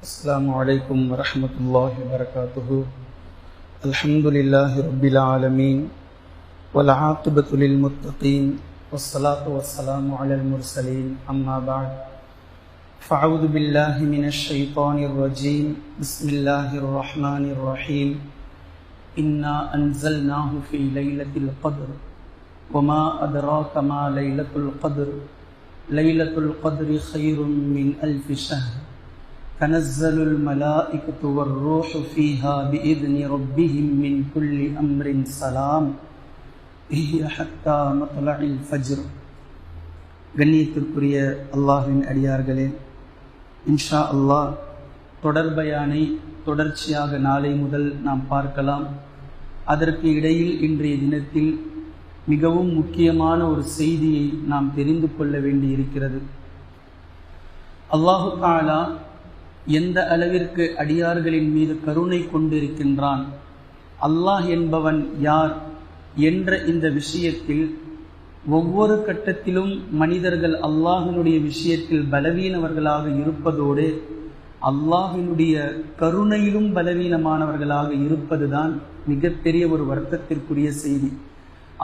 السلام عليكم ورحمة الله وبركاته. الحمد لله رب العالمين والعاقبة للمتقين والصلاة والسلام على المرسلين أما بعد فأعوذ بالله من الشيطان الرجيم بسم الله الرحمن الرحيم إنا أنزلناه في ليلة القدر وما أدراك ما ليلة القدر ليلة القدر خير من ألف شهر تنزل الملائكة والروح فيها بإذن ربهم من كل أمر سلام هي حتى مطلع الفجر. கண்ணியத்திற்குரிய அல்லாஹ்வின் அடியார்களே, இன்ஷா அல்லாஹ் தொடர்பயானை தொடர்ச்சியாக நாளை முதல் நாம் பார்க்கலாம். அதற்கு இடையில் இன்றைய தினத்தில் மிகவும் முக்கியமான ஒரு செய்தியை நாம் தெரிந்து கொள்ள வேண்டியிருக்கிறது. அல்லாஹு தஆலா எந்த அளவிற்கு அடியார்களின் மீது கருணை கொண்டிருக்கின்றான், அல்லாஹ் என்பவன் யார் என்ற இந்த விஷயத்தில் ஒவ்வொரு கட்டத்திலும் மனிதர்கள் அல்லாஹினுடைய விஷயத்தில் பலவீனவர்களாக இருப்பதோடு அல்லாஹினுடைய கருணையிலும் பலவீனமானவர்களாக இருப்பதுதான் மிகப்பெரிய ஒரு வருத்தத்திற்குரிய செய்தி.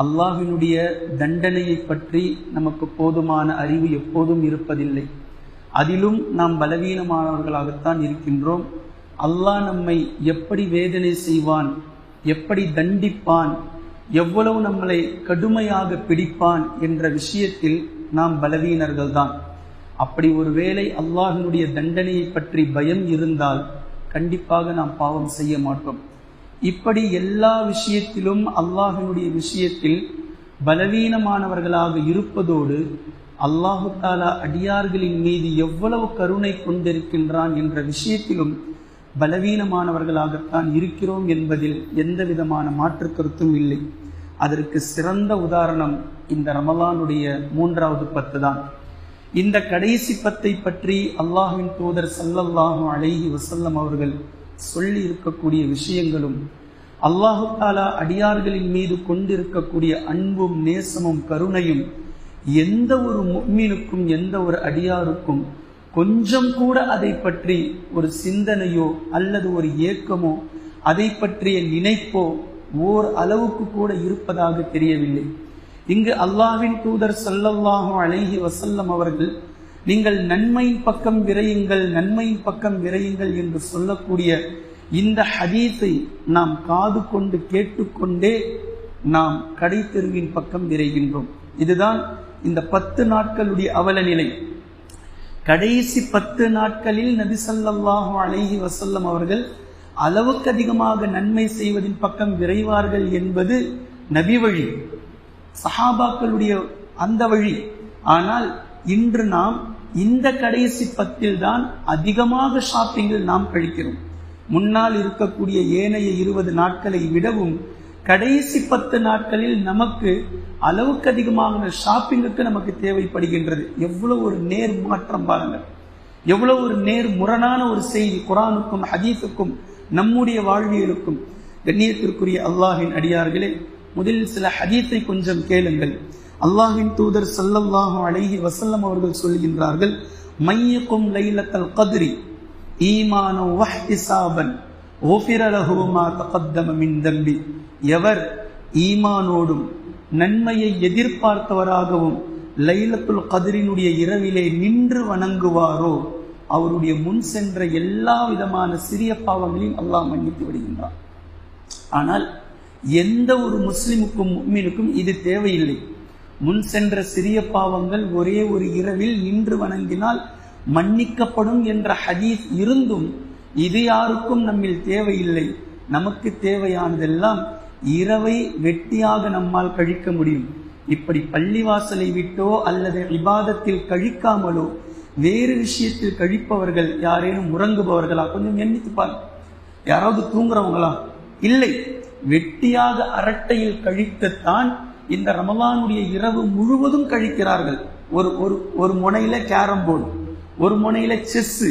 அல்லாஹினுடைய தண்டனையை பற்றி நமக்கு போதுமான அறிவு எப்போதும் இருப்பதில்லை. அதிலும் நாம் பலவீனமானவர்களாகத்தான் இருக்கின்றோம். அல்லாஹ் நம்மை எப்படி வேதனை செய்வான், எப்படி தண்டிப்பான், எவ்வளவு நம்மளை கடுமையாக பிடிப்பான் என்ற விஷயத்தில் நாம் பலவீனர்கள்தான். அப்படி ஒருவேளை அல்லாஹினுடைய தண்டனையை பற்றி பயம் இருந்தால் கண்டிப்பாக நாம் பாவம் செய்ய மாட்டோம். இப்படி எல்லா விஷயத்திலும் அல்லாஹினுடைய விஷயத்தில் பலவீனமானவர்களாக இருப்பதோடு அல்லாஹு தஆலா அடியார்களின் மீது எவ்வளவு கருணை கொண்டிருக்கின்றான் என்ற விஷயத்திலும் பலவீனமானவர்களாகத்தான் இருக்கிறோம் என்பதில் எந்த விதமான மாற்று கருத்தும் இல்லை. அதற்கு சிறந்த உதாரணம் இந்த ரமலானுடைய 3வது 10 தான். இந்த கடைசி 10 பற்றி அல்லாஹ்வின் தூதர் ஸல்லல்லாஹு அலைஹி வஸல்லம் அவர்கள் சொல்லி இருக்கக்கூடிய விஷயங்களும் அல்லாஹு தஆலா அடியார்களின் மீது கொண்டிருக்கக்கூடிய அன்பும் நேசமும் கருணையும் எந்த ஒரு முஃமினுக்கும் எந்த ஒரு அடியாருக்கும் கொஞ்சம் கூட அதை பற்றி ஒரு சிந்தனையோ அல்லது ஒரு ஏக்கமோ அதை பற்றிய நினைப்போ ஓர் அளவுக்கு கூட இருப்பதாக தெரியவில்லை. இங்கு அல்லாஹ்வின் தூதர் ஸல்லல்லாஹு அலைஹி வஸல்லம் அவர்கள் நீங்கள் நன்மையின் பக்கம் விரையுங்கள், நன்மையின் பக்கம் விரையுங்கள் என்று சொல்லக்கூடிய இந்த ஹதீஸை நாம் காது கொண்டு கேட்டுக்கொண்டே நாம் கடை தெருவின் பக்கம் விரைகின்றோம். இதுதான் இந்த 10 நாட்களுடைய அவல நிலை. கடைசி 10 நாட்களில் நபி ஸல்லல்லாஹு அலைஹி வஸல்லம் அவர்கள் அளவுக்கு அதிகமாக நன்மை செய்வதின் பக்கம் விரைவார்கள் என்பது நபி வழி, சஹாபாக்களுடைய அந்த வழி. ஆனால் இன்று நாம் இந்த கடைசி 10 தான் அதிகமாக ஷாப்பிங்கில் நாம் கழிக்கிறோம். முன்னால் இருக்கக்கூடிய ஏனைய 20 நாட்களை விடவும் கடைசி 10 நாட்களில் நமக்கு அளவுக்கு அதிகமான ஷாப்பிங்குக்கு நமக்கு தேவைப்படுகின்றது. எவ்வளவு ஒரு நேர் மாற்றம் பாருங்கள், எவ்வளவு ஒரு நேர் முரணான ஒரு செய்தி குர்ஆனுக்கும் ஹதீஸுக்கும் நம்முடைய வாழ்வியலுக்கும். கண்ணியத்திற்குரிய அல்லாஹ்வின் அடியார்களே, முதலில் சில ஹதீஸை கொஞ்சம் கேளுங்கள். அல்லாஹ்வின் தூதர் ஸல்லல்லாஹு அலைஹி வஸல்லம் அவர்கள் சொல்கின்றார்கள், மையக்கும் லைலத்தல் கத்ரி ஈமானு வஹ்திசாபன் குஃபிர லஹு மா தகத்தம மின் தம்பி. எவர் ஈமானோடும் நன்மையை எதிர்பார்த்தவராகவும் லைலத்துல் கத்ரினுடைய இரவிலே நின்று வணங்குவாரோ அவருடைய முன் சென்ற எல்லா விதமான சிறிய பாவங்களையும் அல்லாஹ் மன்னித்து விடுகின்றான். ஆனால் எந்த ஒரு முஸ்லிமுக்கும் முஃமினுக்கும் இது தேவையில்லை. முன் சென்ற சிறிய பாவங்கள் ஒரே ஒரு இரவில் நின்று வணங்கினால் மன்னிக்கப்படும் என்ற ஹதீஸ் இருந்தும் இது யாருக்கும் நம்மில் தேவையில்லை. நமக்கு தேவையானதெல்லாம் இரவை வெட்டியாக நம்மால் கழிக்க முடியும். இப்படி பள்ளிவாசலை விட்டோ அல்லது இபாதத்தில் கழிக்காமலோ வேறு விஷயத்தில் கழிப்பவர்கள் யாரேனும் உறங்குபவர்களா? கொஞ்சம் எண்ணித்து பாருங்க. யாராவது தூங்குறவங்களா? இல்லை, வெட்டியாக அரட்டையில் கழிக்கத்தான் இந்த ரமலானுடைய இரவு முழுவதும் கழிக்கிறார்கள். ஒரு முனையில கேரம் போர்டு, ஒரு முனையில செஸ்.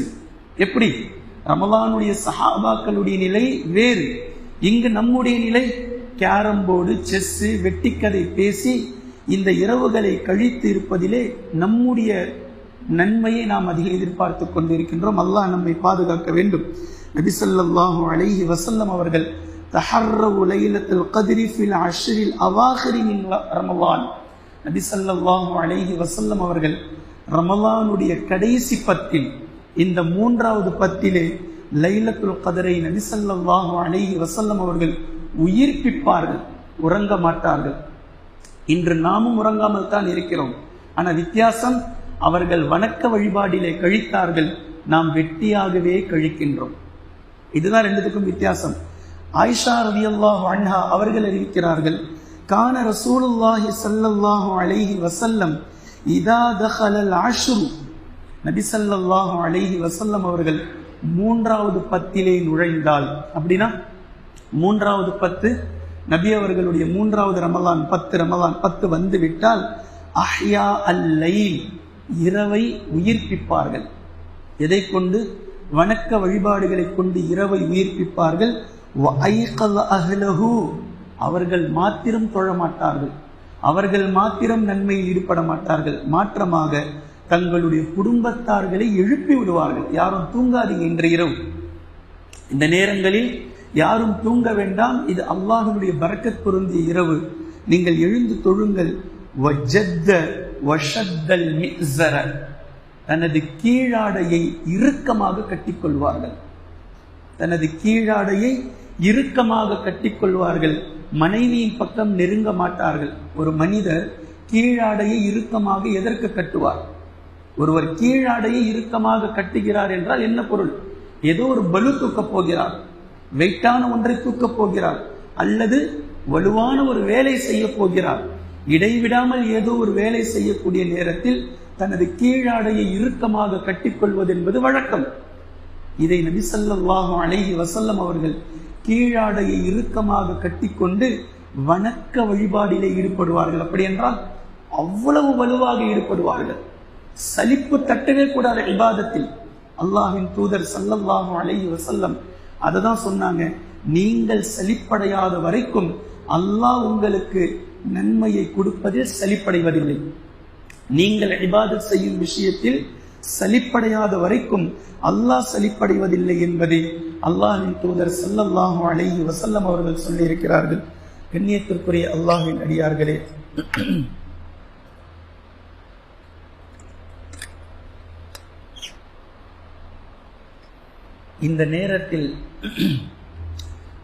எப்படி? ரமலானுடைய சஹாபாக்களுடைய நிலை வேறு, இங்கு நம்முடைய நிலை கேரம் போர்டு, செஸ், வெட்டிக்கதை பேசி இந்த இரவுகளை கழித்து இருப்பதிலே நம்முடைய நன்மையை நாம் அதிகம் எதிர்பார்த்து கொண்டிருக்கின்றோம். அல்லாஹ் நம்மை பாதுகாக்க வேண்டும். நபி ஸல்லல்லாஹு அலைஹி வஸல்லம் அவர்கள் தஹர்ரவு லைலத்துல் கத்ரி ஃபில் அஷ்ரில் அவாஹிரி மின் ரமலான், நபி ஸல்லல்லாஹு அலைஹி வஸல்லம் அவர்கள் ரமலானுடைய கடைசி பத்தில், இந்த 3வது பத்திலே லைலத்துல் கத்ரை நபி ஸல்லல்லாஹு அலைஹி வஸல்லம் அவர்கள் உயிர்ப்பிப்பார்கள், உறங்க மாட்டார்கள். இன்று நாமும் உறங்காமல் தான் இருக்கிறோம். ஆனால் வித்தியாசம், அவர்கள் வணக்க வழிபாடிலே கழித்தார்கள், நாம் வெட்டியாகவே கழிக்கின்றோம். இதுதான் ரெண்டுத்துக்கும் வித்தியாசம். ஆயிஷா ரலியல்லாஹு அன்ஹா அவர்கள் அறிவிக்கிறார்கள், கான ரசூலுல்லாஹி ஸல்லல்லாஹு அலைஹி வஸல்லம் இதா தஹலல் அஷ்ரு, நபி ஸல்லல்லாஹு அலைஹி வஸல்லம் அவர்கள் 3வது பத்திலே நுழைந்தால், அப்படின்னா 3வது பத்து நபி அவர்களுடைய 3வது ரமலான் 10 வந்து விட்டால் அஹ்யா அல்லைல், இரவை உயிர்ப்பிப்பார்கள். எதை கொண்டு? வணக்க வழிபாடுகளை கொண்டு இரவை உயிர்ப்பிப்பார்கள். அவர்கள் மாத்திரம் தொழ மாட்டார்கள், அவர்கள் மாத்திரம் நன்மையில் ஈடுபட மாட்டார்கள். மாற்றமாக தங்களுடைய குடும்பத்தார்களை எழுப்பி விடுவார்கள். யாரும் தூங்காதீங்க இன்று இரவு, இந்த நேரங்களில் யாரும் தூங்க வேண்டாம், இது அல்லாஹ்வுடைய பரக்கத் பொருந்திய இரவு, நீங்கள் எழுந்து தொழுங்கள். தனது கீழாடையை இறுக்கமாக கட்டிக்கொள்வார்கள், தனது கீழாடையை இறுக்கமாக கட்டிக்கொள்வார்கள். மனைவியின் பக்கம் நெருங்க மாட்டார்கள். ஒரு மனிதர் கீழாடையை இறுக்கமாக எதற்கு கட்டுவார்? ஒருவர் கீழாடையை இறுக்கமாக கட்டுகிறார் என்றால் என்ன பொருள்? ஏதோ ஒரு பலு தூக்கப் போகிறார், வெயிட்டான ஒன்றை தூக்கப் போகிறார், அல்லது வலுவான ஒரு வேலை செய்ய போகிறார். இடைவிடாமல் ஏதோ ஒரு வேலை செய்யக்கூடிய நேரத்தில் தனது கீழாடையை இறுக்கமாக கட்டிக்கொள்வது என்பது வழக்கம். இதை நபி ஸல்லல்லாஹு அலைஹி வஸல்லம் அவர்கள் கீழாடையை இறுக்கமாக கட்டிக்கொண்டு வணக்க வழிபாடிலே ஈடுபடுவார்கள். அப்படி என்றால் அவ்வளவு வலுவாக ஈடுபடுவார்கள். சலிப்பு தட்டவே கூடாத இபாதத்தில். அல்லாஹ்வின் தூதர் ஸல்லல்லாஹு அலைஹி வஸல்லம் அதை தான் சொன்னாங்க, நீங்கள் சலிப்படையாத வரைக்கும் அல்லாஹ் உங்களுக்கு நன்மையை கொடுப்பதில் சலிப்படைவதில்லை. நீங்கள் இபாதத் செய்யும் விஷயத்தில் சலிப்படையாத வரைக்கும் அல்லாஹ் சலிப்படைவதில்லை என்பதை அல்லாஹ்வின் தூதர் ஸல்லல்லாஹு அலைஹி வஸல்லம் அவர்கள் சொல்லியிருக்கிறார்கள். கண்ணியத்திற்குரிய அல்லாஹ்வின் அடியார்களே, இந்த நேரத்தில்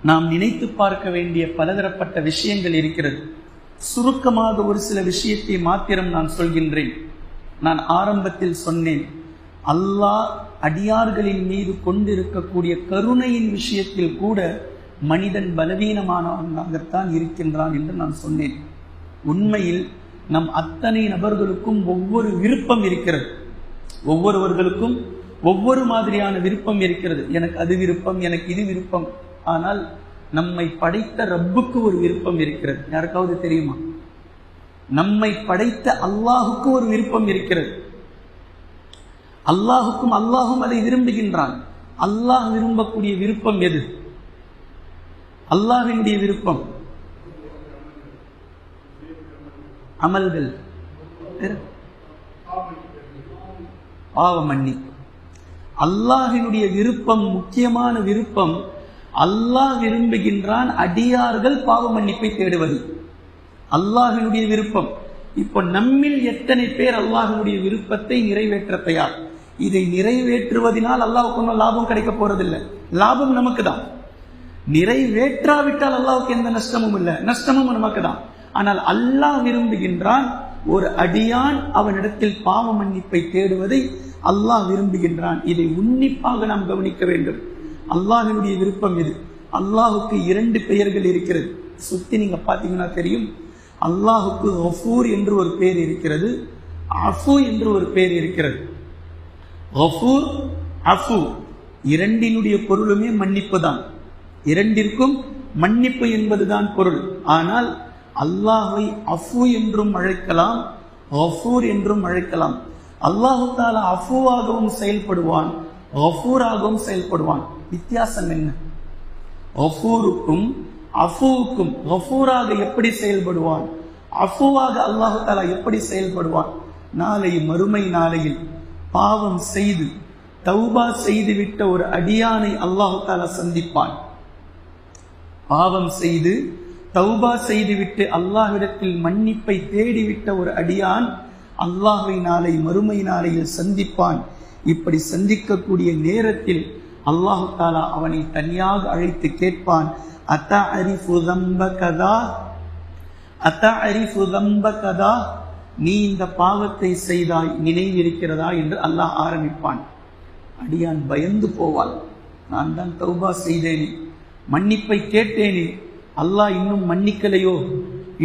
நாம் நினைத்து பார்க்க வேண்டிய பலதரப்பட்ட விஷயங்கள் இருக்கிறது. சுருக்கமாக ஒரு சில விஷயத்தை மாத்திரம் நான் சொல்கின்றேன். நான் ஆரம்பத்தில் சொன்னேன், அல்லாஹ் அடியார்களின் மீது கொண்டிருக்கக்கூடிய கருணையின் விஷயத்தில் கூட மனிதன் பலவீனமானவனாகத்தான் இருக்கின்றான் என்று நான் சொன்னேன். உண்மையில் நம் அத்தனை நபர்களுக்கும் ஒவ்வொரு விருப்பம் இருக்கிறது, ஒவ்வொருவர்களுக்கும் ஒவ்வொரு மாதிரியான விருப்பம் இருக்கிறது. எனக்கு அது விருப்பம், எனக்கு இது விருப்பம். ஆனால் நம்மை படைத்த ரப்புக்கு ஒரு விருப்பம் இருக்கிறது. யாருக்காவது தெரியுமா? நம்மை படைத்த அல்லாஹுக்கு ஒரு விருப்பம் இருக்கிறது. அல்லாஹும் அதை விரும்புகின்றான். அல்லாஹ் விரும்பக்கூடிய விருப்பம் எது? அல்லாஹ்வினுடைய விருப்பம் அமல்கள், பாவ மன்னிப்பு. அல்லாஹ்வினுடைய விருப்பம், முக்கியமான விருப்பம், அல்லாஹ் விரும்புகின்றான் அடியார்கள் பாவ மன்னிப்பை தேடுவது. அல்லாஹ்வினுடைய விருப்பம். இப்போ நம்மில் எத்தனை பேர் அல்லாஹ்வினுடைய விருப்பத்தை நிறைவேற்ற தயார்? இதை நிறைவேற்றுவதனால் அல்லாஹ்வுக்கு ஒன்றும் லாபம் கிடைக்க போறதில்லை, லாபம் நமக்கு தான். நிறைவேற்றாவிட்டால் அல்லாஹ்வுக்கு எந்த நஷ்டமும் இல்லை, நஷ்டமும் நமக்கு தான். ஆனால் அல்லாஹ் விரும்புகின்றான் ஒரு அடியான் அவனிடத்தில் பாவ மன்னிப்பை தேடுவதை அல்லாஹ் விரும்புகின்றான். இதை உன்னிப்பாக நாம் கவனிக்க வேண்டும். அல்லாஹ்வினுடைய விருப்பம் இது. அல்லாஹுக்கு 2 பெயர்கள் இருக்கிறது. சுத்தி நீங்க பாத்தீங்கன்னா தெரியும். அல்லாஹுக்கு கஃபூர் என்று ஒரு பெயர் இருக்கிறது, அஃபு என்று ஒரு பெயர் இருக்கிறது. கஃபூர், அஃபு இரண்டினுடைய பொருளுமே மன்னிப்பு தான். இரண்டிற்கும் மன்னிப்பு என்பதுதான் பொருள். ஆனால் அல்லாஹை அஃபு என்றும் அழைக்கலாம், கஃபூர் என்றும் அழைக்கலாம். அல்லாஹு தஆலா அஃபுவாகவும் செயல்படுவான், கஃபூராகவும் செயல்படுவான். வித்தியாசம் என்ன? கஃபூருக்கும் அஃபுவுக்கும், கஃபூராக எப்படி செயல்படுவான், அஃபுவாக அல்லாஹு தஆலா எப்படி செயல்படுவான்? நாளை மறுமை நாளையில் பாவம் செய்து தௌபா செய்துவிட்ட ஒரு அடியானை அல்லாஹு தஆலா சந்திப்பான். பாவம் செய்து தௌபா செய்துவிட்டு அல்லாஹ்விடத்தில் மன்னிப்பை தேடிவிட்ட ஒரு அடியான் அல்லாஹ்வை நாளை மறுமை நாளையில் சந்திப்பான். இப்படி சந்திக்கக்கூடிய நேரத்தில் அல்லாஹு தஆலா அவனை தனியாக அழைத்து கேட்பான், அத்தஅரிஃபு தம்பகதா, அத்தஅரிஃபு தம்பகதா, நீ இந்த பாவத்தை செய்தாய், நினைவிருக்கிறதா என்று அல்லாஹ் ஆரம்பிப்பான். அடியான் பயந்து போவான். நான் தான் தௌபா செய்தேனே, மன்னிப்பை கேட்டேனே, அல்லாஹ் இன்னும் மன்னிக்கலையோ,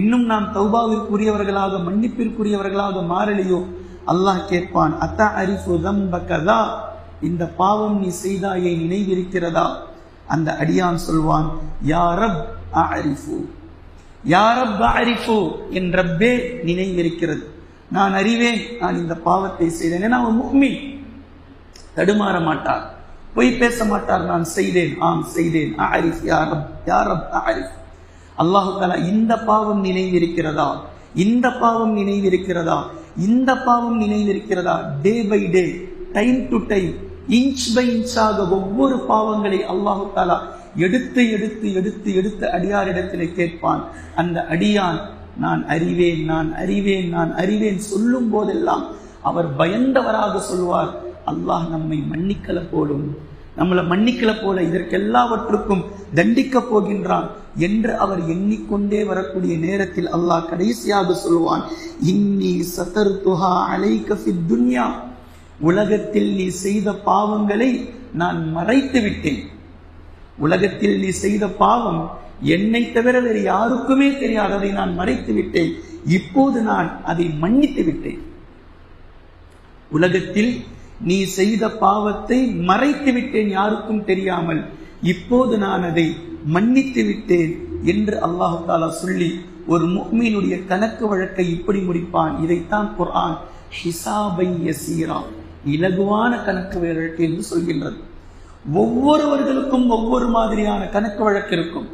இன்னும் நாம் தௌபாவிற்குரியவர்களாக மன்னிப்பிற்குரியவர்களாக மாறலையோ. அல்லாஹ் கேட்பான், அத்தஅரிஃபு தம்பகதா, இந்த பாவம் நீ செய்தாயை நினைவிருக்கிறதா? அந்த அடியான் சொல்வான், யா ரப் அஅரிஃபு, யா ரப் அஅரிஃபு, என் ரப்பே நினைவிருக்கிறது, நான் அறிவேன் நான் இந்த பாவத்தை செய்தேன். ஏன்னா அவன் முஃமின், தடுமாற மாட்டார், பொய் பேச மாட்டார். நான் செய்தேன், ஆம் செய்தேன், அஅரிஃப் யா ரப், யா ரப் அஅரிஃப். அல்லாஹு தஆலா இந்த பாவம் நினைவிருக்கிறதா, இந்த பாவம் நினைவிருக்கிறதா, இந்த பாவம் நினைவிருக்கிறதா? Day by day, time to time, inch by இன்ச்சாக ஒவ்வொரு பாவங்களை அல்லாஹு தஆலா எடுத்து எடுத்து எடுத்து எடுத்து அடியாரிடத்திலே கேட்பான். அந்த அடியான் நான் அறிவேன், நான் அறிவேன், நான் அறிவேன் சொல்லும் போதெல்லாம் அவர் பயந்தவராக சொல்வார், அல்லாஹ் நம்மை மன்னிக்கல போலும், நம்மளை மன்னிக்கல போல, இதற்கெல்லாவற்றுக்கும் தண்டிக்க போகின்றான் என்று அவர் எண்ணிக்கொண்டே வரக்கூடிய நேரத்தில் அல்லாஹ் கடைசியாக சொல்வான், இன்னி சதர்துஹா அலைக ஃபித் துன்யா, உலகத்தில் நீ செய்த பாவங்களை நான் மறைத்து விட்டேன். உலகத்தில் நீ செய்த பாவம் என்னை தவிர வேறு யாருக்குமே தெரியாததை நான் மறைத்து விட்டேன். இப்போது நான் அதை மன்னித்து விட்டேன். உலகத்தில் நீ செய்த பாவத்தை மறைத்து விட்டேன், யாருக்கும் தெரியாமல். இப்போது நான் அதை மன்னித்து விட்டேன் என்று அல்லாஹு தஆலா சொல்லி ஒரு முஃமினுடைய கணக்கு வழக்கை இப்படி முடிப்பான். இதைத்தான் குர்ஆன் ஹிசாபை யசீரா, இலகுவான கணக்கு வழக்கு என்று சொல்கின்றது. ஒவ்வொருவர்களுக்கும் ஒவ்வொரு மாதிரியான கணக்கு வழக்கு இருக்கும்,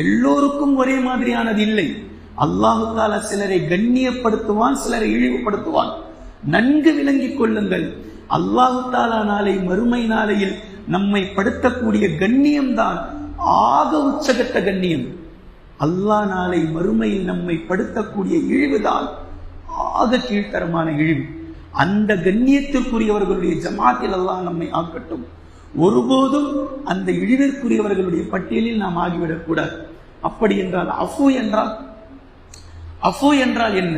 எல்லோருக்கும் ஒரே மாதிரியானது இல்லை. அல்லாஹு தஆலா சிலரை கண்ணியப்படுத்துவான், சிலரை இழிவுபடுத்துவான். நன்கு விளங்கிக் கொள்ளுங்கள், அல்லாஹு தஆலா நாளை மறுமை நாளையில் நம்மை படுத்தக்கூடிய கண்ணியம்தான் ஆக உச்சகட்ட கண்ணியம். அல்லாஹ் நாளை மறுமையில் நம்மை படுத்தக்கூடிய இழிவுதான் ஆக கீழ்த்தரமான இழிவு. அந்த கண்ணியத்திற்குரியவர்களுடைய ஜமாத்தில் அல்லாஹ் நம்மை ஆக்கட்டும். ஒருபோதும் அந்த இழிவிற்குரியவர்களுடைய பட்டியலில் நாம் ஆகிவிடக்கூடாது. அப்படி என்றால் அஃபு என்றால், அஃபு என்றால் என்ன?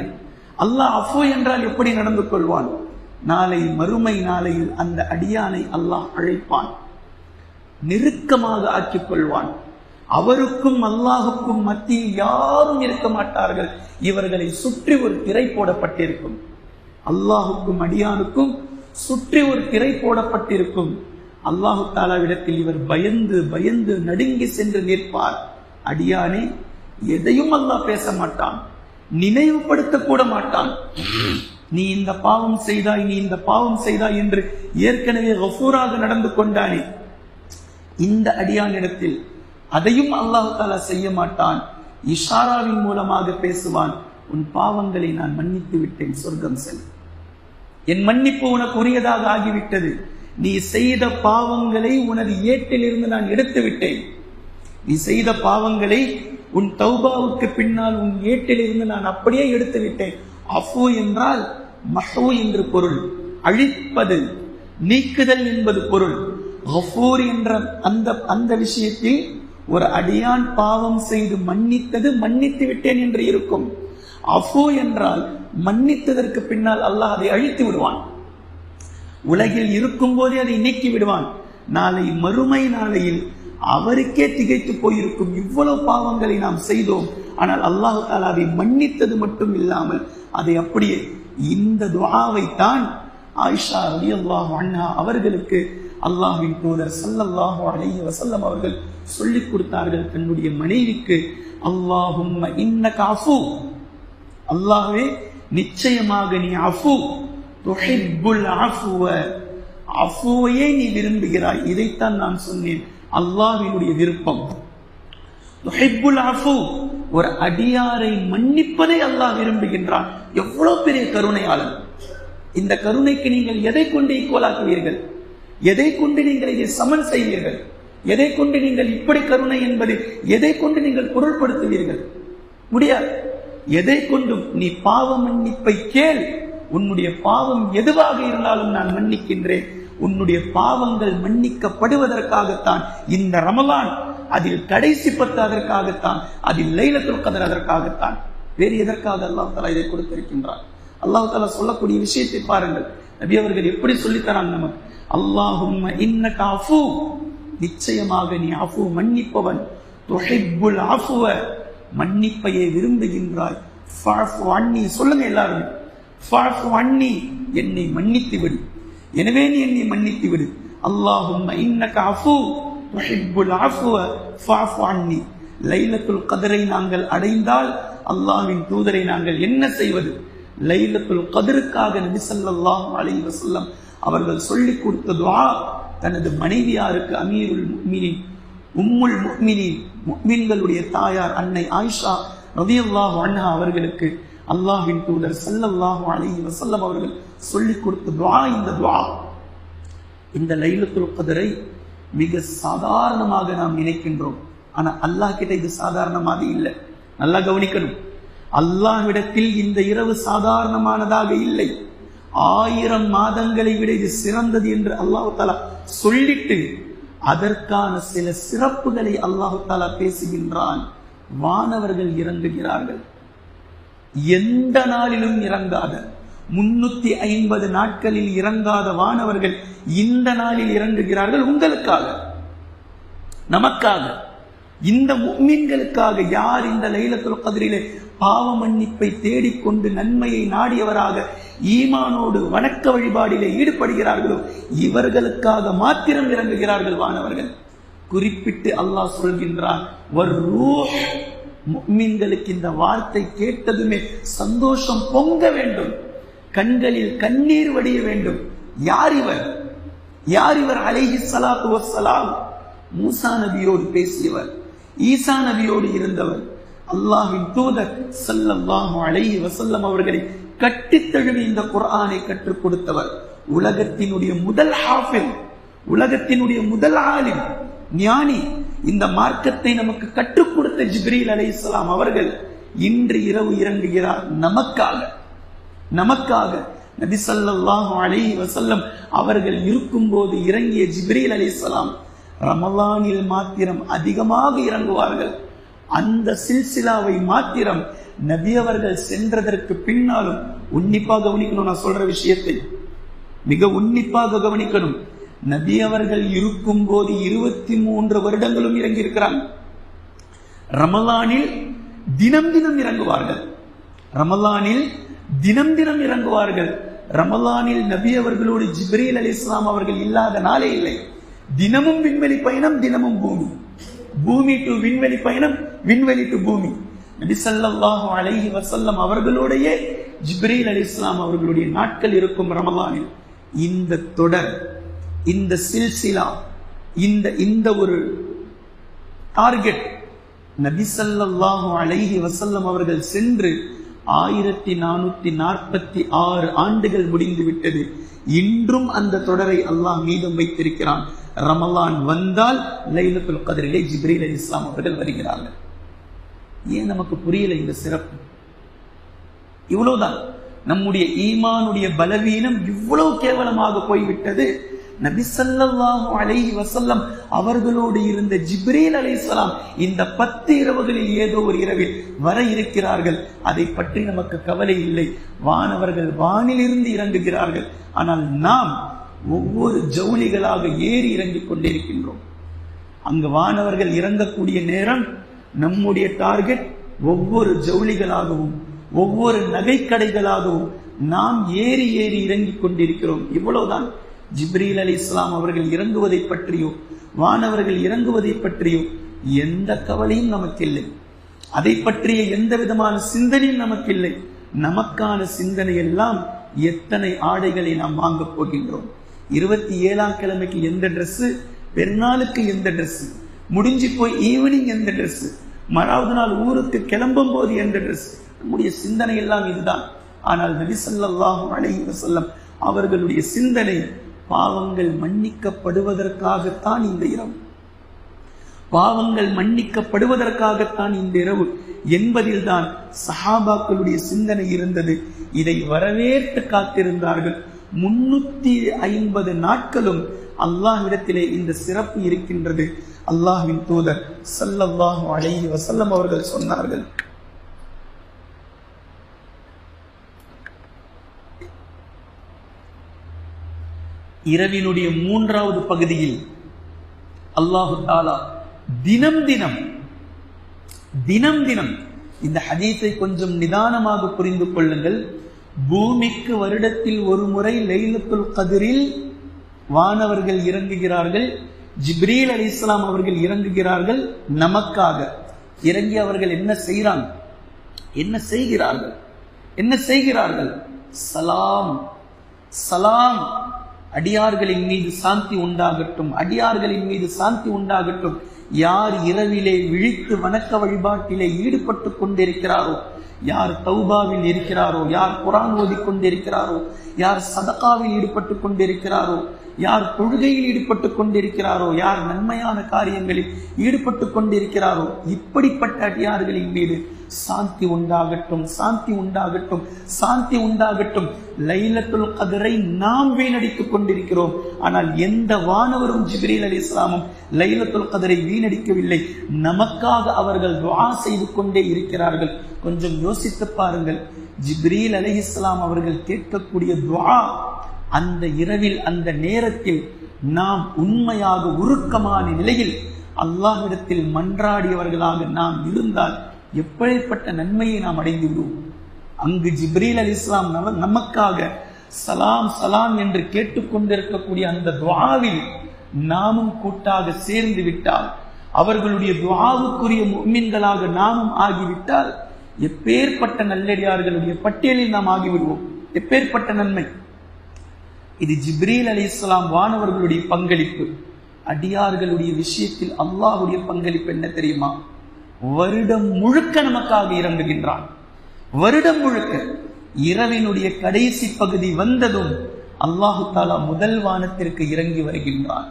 அல்லாஹ் அஃபு என்றால் எப்படி நடந்து கொள்வான்? நாளை மறுமை நாளையில் அந்த அடியானை அல்லாஹ் அழைப்பான், நெருக்கமாக ஆக்கிக் கொள்வான். அவருக்கும் அல்லாஹுக்கும் மத்தியில் யாரும் இருக்க மாட்டார்கள். இவர்களை சுற்றி ஒரு திரை போடப்பட்டிருக்கும். அல்லாஹுக்கும் அடியானுக்கும் சுற்றி ஒரு திரை போடப்பட்டிருக்கும். அல்லாஹு தஆலாவிடத்தில் இவர் பயந்து பயந்து நடுங்கி சென்று நிற்பார். அடியானே, எதையும் அல்லாஹ் பேச மாட்டான், நினைவுபடுத்த கூட மாட்டான். நீ இந்த பாவம் செய்தாய், நீ இந்த பாவம் செய்தாய் என்று ஏற்கனவே கஃபூராக நடந்து கொண்டானே, இந்த அடியானிடத்தில் அதையும் அல்லாஹு தஆலா செய்ய மாட்டான். இஷாராவின் மூலமாக பேசுவான், உன் பாவங்களை நான் மன்னித்து விட்டேன், சொர்க்கம் செல், என் மன்னிப்பு உனக்கு உரியதாக ஆகிவிட்டது. நீ செய்த பாவங்களை உனது ஏட்டிலிருந்து நான் எடுத்து விட்டேன். நீ செய்த பாவங்களை உன் தௌபாவுக்கு பின்னால் உன் ஏட்டிலிருந்து நான் அப்படியே எடுத்து விட்டேன். அஃபு என்றால் மஹூ என்று பொருள், அழிப்பது, நீக்குதல் என்பது பொருள். கஃபூர் என்ற அந்த விஷயத்தில் ஒரு அடியான் பாவம் செய்து மன்னித்தது மன்னித்து விட்டேன் என்று இருக்கும். அஃபு என்றால் மன்னித்ததற்கு பின்னால் அல்லாஹ் அதை அழித்து விடுவான். உலகில் இருக்கும் போதே அதை நீக்கி விடுவான். நாளை மறுமை நாளையில் அவருக்கே திகைத்து போயிருக்கும், இவ்வளவு பாவங்களை நாம் செய்தோம், ஆனால் அல்லாஹ் தஆலா அதை மன்னித்தது மட்டும் இல்லாமல் அதை அப்படியே. இந்த துஆவைத்தான் ஆயிஷா ரலியல்லாஹு அன்ஹா அவர்களுக்கு அல்லாஹ்வின் தூதர் ஸல்லல்லாஹு அலைஹி வஸல்லம் அவர்கள் சொல்லிக் கொடுத்தார்கள் தன்னுடைய மனைவிக்கு. அல்லாஹும்ம இன்னக அஃபு, அல்லாஹ்வே நிச்சயமாக நீ அஃபு, துஹிப்புல் அஃப்வ, அஃப்வையே நீ விரும்புகிறாய். இதைத்தான் நான் சொன்னேன், அல்லாஹ்வினுடைய விருப்பம். துஹிப்புல் அஃபு, ஒரு அடியாரை மன்னிப்பதை அல்லாஹ் விரும்புகின்றான். எவ்வளவு பெரிய கருணையாளன், இந்த கருணைக்கு நீங்கள் எதை கொண்டு ஈக்குவலாக்குவீர்கள்? எதை கொண்டு நீங்கள் இதை சமன் செய்வீர்கள்? எதை கொண்டு நீங்கள் இப்படி கருணை என்பது எதை கொண்டு நீங்கள் பொருள்படுத்துவீர்கள்? முடியாது. எதை கொண்டும் நீ பாவ மன்னிப்பை கேள். உன்னுடைய பாவம் எதுவாக இருந்தாலும் நான் மன்னிக்கின்றேன். உன்னுடைய பாவங்கள் மன்னிக்கப்படுவதற்காகத்தான் இந்த ரமலான், அதில் கடைசி 10 அதற்காகத்தான், அதில் லைலத்துல் கத்ர் அதற்காகத்தான். வேறு எதற்காக அல்லாஹ் தஆலா இதை கொடுத்திருக்கின்றார்? அல்லாஹ் தஆலா சொல்லக்கூடிய விஷயத்தை பாருங்கள். நபி அவர்கள் எப்படி சொல்லித்தராங்க நமக்கு? அல்லாஹும்ம இன்னக அஃபூ, நிச்சயமாக நீ அஃபூ மன்னிப்பவன், துஹிப்புல் அஃப்வ மன்னிப்பையே விரும்புகின்றாய், ஃபஅஃபு அன்னி, சொல்லுங்க எல்லாரும், ஃபஅஃபு அன்னி, என்னை மன்னித்து விடு, எனவே நீ என்னை மன்னித்து விடு. அல்லாஹும்ம இன்னக அஃபூ துஹிப்புல் அஃப்வ ஃபஅஃபு அன்னி. லைலத்துல் கத்ரை நாங்கள் அடைந்தால் அல்லாஹ்வின் தூதரை நாங்கள் என்ன செய்வது? லைலத்துல் கத்ருக்காக நபி ஸல்லல்லாஹு அலைஹி வஸல்லம் அவர்கள் சொல்லிக் கொடுத்த துஆ, தனது மனைவியாருக்கு அமீருல் முஃமினீன், உம்முல் முஃமினீன், முஃமின்களுடைய தாயார் அன்னை ஆயிஷா ரலியல்லாஹு அன்ஹா அவர்களுக்கு அல்லாஹ்வின் தூதர் ஸல்லல்லாஹு அலைஹி வஸல்லம் அவர்கள் சொல்லிக் கொடுத்த துஆ இந்த துஆ. இந்த லைலத்துல் கத்ரை மிக சாதாரணமாக நாம் நினைக்கின்றோம். ஆனா அல்லாஹ் கிட்ட இது சாதாரணமாக இல்லை. நல்லா கவனிக்கணும். அல்லாஹ்விடத்தில் இந்த இரவு சாதாரணமானதாக இல்லை. 1000 மாதங்களை விட இது சிறந்தது என்று அல்லாஹ் தஆலா சொல்லிட்டு அதற்கான சில சிறப்புகளை அல்லாஹ் தஆலா பேசுகின்றான். வானவர்கள் இறங்குகிறார்கள். எந்த நாளிலும் இறங்காத, 350 நாட்களில் இறங்காத வானவர்கள் இந்த நாளில் இறங்குகிறார்கள். உங்களுக்காக, நமக்காக, இந்த முஃமின்களுக்காக. யார் இந்த லைலத்துல் கத்ரிலே பாவ மன்னிப்பை தேடிக்கொண்டு நன்மையை நாடியவராக ஈமானோடு வணக்க வழிபாடிலே ஈடுபடுகிறார்களோ இவர்களுக்காக மாத்திரம் இறங்குகிறார்கள் வானவர்கள். குறிப்பிட்டு அல்லாஹ் சொல்கின்றான், வர்ரூஹ், முஃமின்களுக்கு இந்த வார்த்தை கேட்டதுமே சந்தோஷம் பொங்க வேண்டும், கண்களில் கண்ணீர் வடிய வேண்டும். யார் இவர்? யார் இவர்? அலைஹி ஸலாத்து வஸ்ஸலாம், மூசா நபியோடு பேசியவர், ஈசா நபியோடு இருந்தவர், அல்லாஹ்வின் தூதர் ஸல்லல்லாஹு அலைஹி வஸல்லம் அவர்களை கட்டித் தழுவி இந்த குர்ஆனை கற்றுக் கொடுத்தவர், உலகத்தினுடைய முதல் ஹாஃபில், உலகத்தினுடைய முதல் ஆலிம், ஞானி, இந்த மார்க்கத்தை நமக்கு கற்றுக் கொடுத்த ஜிப்ரீல் அலைஹிஸ்ஸலாம் அவர்கள் இன்று இரவு இறங்குகிறார் நமக்காக. நமக்காக நபி ஸல்லல்லாஹு அலைஹி வஸல்லம் அவர்கள் இருக்கும்போது இறங்கிய ஜிப்ரீல் அலைஹிஸ்ஸலாம் ரமலானில் மாத்திரம் அதிகமாக இறங்குவார்கள். அந்த சில்சிலாவை மாத்திரம் நபி அவர்கள் சென்றதற்கு பின்னாலும் உன்னிப்பாக கவனிக்கணும். நான் சொல்ற விஷயத்தை மிக உன்னிப்பாக கவனிக்கணும். நபி அவர்கள் இருக்கும் போது 23 வருடங்களும் இறங்கி இருக்கிறாங்க. ரமலானில் தினம் தினம் இறங்குவார்கள். ரமலானில் தினம் தினம் இறங்குவார்கள். ரமலானில் நபி அவர்களோடு ஜிப்ரீல் அலைஹிஸ்ஸலாம் அவர்கள் இல்லாத நாளே இல்லை. தினமும் விண்வெளி பயணம், தினமும் பூமி, பூமி டு விண்வெளி பயணம், விண்வெளி டு பூமி. நபி ஸல்லல்லாஹு அலைஹி வஸல்லம் அவர்களுடைய ஜிப்ரீல் அலைஹிஸ்ஸலாம் அவர்களுடைய நாட்கள் இருக்கும் ரமலானில். இந்த தொடர், இந்த சில்சிலா, இந்த ஒரு டார்கெட் நபி ஸல்லல்லாஹு அலைஹி வஸல்லம் அவர்கள் சென்று 1446 ஆண்டுகள் முடிந்து விட்டது. இன்றும் அந்த தொடரை அல்லாஹ் மீதம் வைத்திருக்கிறான். ரமலான் வந்தால் லைலத்துல் கத்ரிலே ஜிப்ரீல் அலைஹிஸ்ஸலாம் அவர்கள் வருகிறார்கள். ஏன் நமக்கு புரியல இந்த சிறப்பு? இவ்வளவுதான். நம்முடைய ஈமானுடைய பலவீனம் இவ்வளவு கேவலமாக போய்விட்டது. நபி ஸல்லல்லாஹு அலைஹி வஸல்லம் அவர்களோடு இருந்த ஜிப்ரீல் அலைஹிஸ்ஸலாம் இந்த 10 இரவுகளில் ஏதோ ஒரு இரவில் வர இருக்கிறார்கள். அதை பற்றி நமக்கு கவலை இல்லை. வானவர்கள் வானிலிருந்து இறங்குகிறார்கள். ஆனால் நாம் ஒவ்வொரு ஜவுளிகளாக ஏறி இறங்கிக் கொண்டிருக்கின்றோம். அங்கு வானவர்கள் இறங்கக்கூடிய நேரம் நம்முடைய டார்கெட் ஒவ்வொரு ஜவுளிகளாகவும் ஒவ்வொரு நகைக்கடைகளாகவும் நாம் ஏறி ஏறி இறங்கிக் கொண்டிருக்கிறோம். இவ்வளவுதான். ஜிப்ரீல் அலைஹிஸ்ஸலாம் அவர்கள் இறங்குவதை பற்றியோ வானவர்கள் இறங்குவதை பற்றியோ எந்த கவலையும் நமக்கு இல்லை. அதை பற்றிய எந்த விதமான சிந்தனையும் நமக்கு இல்லை. நமக்கான சிந்தனை எல்லாம் எத்தனை ஆடைகளை நாம் வாங்கப் போகின்றோம், 27ஆம் கிழமைக்கு எந்த ட்ரெஸ், பெருநாளுக்கு எந்த ட்ரெஸ், முடிஞ்சு போய் ஈவினிங் எந்த ட்ரெஸ், மறாவது நாள் ஊருக்கு கிளம்பும் போது எந்த ட்ரெஸ். நம்முடைய சிந்தனை எல்லாம் இதுதான். ஆனால் நபி ஸல்லல்லாஹு அலைஹி வஸல்லம் அவர்களுடைய சிந்தனை பாவங்கள் மன்னிக்கப்படுவதற்காகத்தான் இந்த இரவு, பாவங்கள் மன்னிக்கப்படுவதற்காகத்தான் இந்த இரவு என்பதில்தான் சஹாபாக்களுடைய சிந்தனை இருந்தது. இதை வரவேற்று காத்திருந்தார்கள். 350 நாட்களும் அல்லாஹ்விடத்திலே இந்த சிறப்பு இருக்கின்றது. அல்லாஹ்வின் தூதர் ஸல்லல்லாஹு அலைஹி வஸல்லம் அவர்கள் சொன்னார்கள், இரவினுடைய 3வது பகுதியில் அல்லாஹு தஆலா தினம் தினம் இந்த ஹதீஸை கொஞ்சம் நிதானமாக புரிந்து கொள்ளுங்கள். பூமிக்கு வருடத்தில் ஒரு முறை லைலத்துல் கத்ரில் வானவர்கள் இறங்குகிறார்கள். ஜிப்ரீல் அலைஹிஸ்ஸலாம் அவர்கள் இறங்குகிறார்கள். நமக்காக இறங்கி அவர்கள் என்ன செய்கிறார்கள்? சலாம் சலாம், அடியார்களின் மீது சாந்தி உண்டாகட்டும், அடியார்களின் மீது சாந்தி உண்டாகட்டும். யார் இரவிலே விழித்து வணக்க வழிபாட்டிலே ஈடுபட்டு கொண்டிருக்கிறாரோ, யார் தௌபாவில் இருக்கிறாரோ, யார் குர்ஆன் ஓதிக் கொண்டிருக்கிறாரோ, யார் சதகாவில் ஈடுபட்டு கொண்டிருக்கிறாரோ, யார் தொழுகையில் ஈடுபட்டு கொண்டிருக்கிறாரோ, யார் நன்மையான காரியங்களில் ஈடுபட்டு கொண்டிருக்கிறாரோ, இப்படிப்பட்ட அடியார்களின் மீது சாந்தி உண்டாகட்டும், சாந்தி உண்டாகட்டும், சாந்தி உண்டாகட்டும். லைலத்துல் கத்ரை நாம் வீணடித்துக் கொண்டிருக்கிறோம். ஆனால் எந்த வானவரும் ஜிப்ரீல் அலைஹிஸ்ஸலாமும் லைலத்துல் கத்ரை வீணடிக்கவில்லை. நமக்காக அவர்கள் துஆ செய்து கொண்டே இருக்கிறார்கள். கொஞ்சம் யோசித்து பாருங்கள். ஜிப்ரீல் அலைஹிஸ்ஸலாம் அவர்கள் கேட்கக்கூடிய துஆ, அந்த இரவில் அந்த நேரத்தில் நாம் உண்மையாக உருக்கமான நிலையில் அல்லாஹ்விடத்தில் மன்றாடியவர்களாக நாம் இருந்தால் எப்படிப்பட்ட நன்மையை நாம் அடைந்து விடுவோம். அங்கு ஜிப்ரீல் அலைஹிஸ்ஸலாம் நமக்காக சலாம் சலாம் என்று கேட்டுக்கொண்டிருக்கக்கூடிய அந்த துஆவில் நாமும் கூட்டாக சேர்ந்து விட்டால், அவர்களுடைய துஆவுக்குரிய முஃமின்களாக நாமும் ஆகிவிட்டால், எப்பேற்பட்ட நல்லடியார்களுடைய பட்டியலில் நாம் ஆகிவிடுவோம். எப்பேற்பட்ட நன்மை! இது ஜிப்ரீல் அலைஹிஸ்ஸலாம் வானவர்களுடைய பங்களிப்பு. அடியார்களுடைய விஷயத்தில் அல்லாஹ்வுடைய பங்களிப்பு என்ன தெரியுமா? வருடம் முழுக்க நமக்காக இறங்குகின்றான். வருடம் முழுக்க. இரவினுடைய கடைசி பகுதி வந்ததும் அல்லாஹு தஆலா முதல் வானத்திற்கு இறங்கி வருகின்றான்.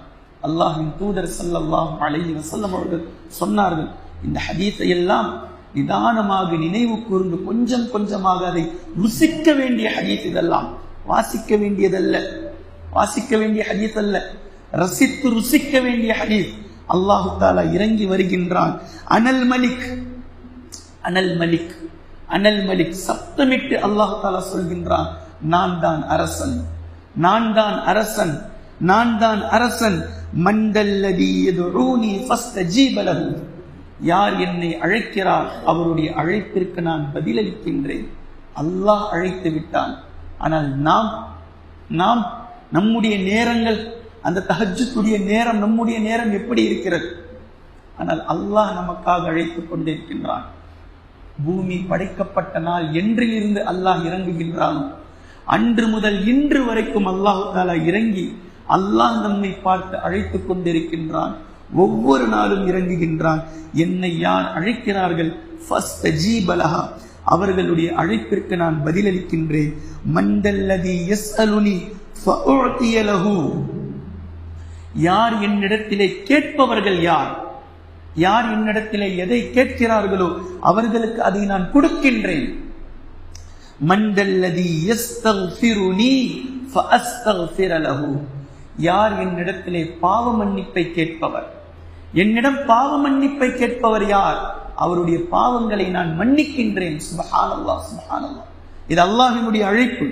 அல்லாஹ்வின் தூதர் ஸல்லல்லாஹு அலைஹி வஸல்லம் அவர்கள் சொன்னார்கள், இந்த ஹதீஸை எல்லாம் நிதானமாக நினைவு கூர்ந்து கொஞ்சம் கொஞ்சமாக அதை ருசிக்க வேண்டிய ஹதீஸ். இதெல்லாம் வாசிக்க வேண்டிய ஹதீஸ் அல்ல, ரசித்து ருசிக்க வேண்டிய ஹதீஸ். அல்லாஹு தஆலா இறங்கி வருகின்றான். அனல் மலிக், அனல் மலிக், அனல் மலிக் சப்தமிட்டு அல்லாஹு தஆலா சொல்கின்றான், நான் தான் அரசன், நான் தான் அரசன், நான் தான் அரசன். மந்தல்லதி யதுஊனி ஃபஸ்தஜீப லஹு, யார் என்னை அழைக்கிறார் அவருடைய அழைப்பிற்கு நான் பதிலளிக்கின்றேன். அல்லாஹ் அழைத்து விட்டான். ஆனால் நாம் நம்முடைய நேரங்கள், அந்த தஹஜ்ஜுடைய நேரம், நம்முடைய நேரம் எப்படி இருக்கிறது? ஆனால் அல்லாஹ் நமக்காக அழைத்துக் கொண்டிருக்கின்றான். பூமி படைக்கப்பட்ட நாள் என்றிலிருந்து அல்லாஹ் இறங்குகின்றானோ அன்று முதல் இன்று வரைக்கும் அல்லாஹு தஆலா இறங்கி அல்லாஹ் நம்மை பார்த்து அழைத்துக் கொண்டிருக்கின்றான். ஒவ்வொரு நாளும் இறங்குகின்றான். என்னை யார் அழைக்கிறார்கள், ஃபஸ்தஜீப லஹா, அவர்களுடைய அழைப்பிற்கு நான் பதிலளிக்கின்றேன். மந்தல்லதி யஸ்அலுனி ஃபஉஅதிய லஹு, யார் என்னிடத்திலே கேட்பவர்கள், யார் என்னிடத்திலே எதை கேட்கிறார்களோ அவர்களுக்கு அதை நான் கொடுக்கின்றேன். மந்தல்லதி யஸ்தக்ஃபிருனி ஃபஅஸ்தக்ஃபிர லஹு, யார் என்னிடத்திலே பாவ மன்னிப்பை கேட்பவர், என்னிடம் பாவ மன்னிப்பை கேட்பவர் யார், அவருடைய பாவங்களை நான் மன்னிக்கின்றேன். சுப்ஹானல்லாஹ், சுப்ஹானல்லாஹ். இது அல்லாஹ்வினுடைய அழைப்பு.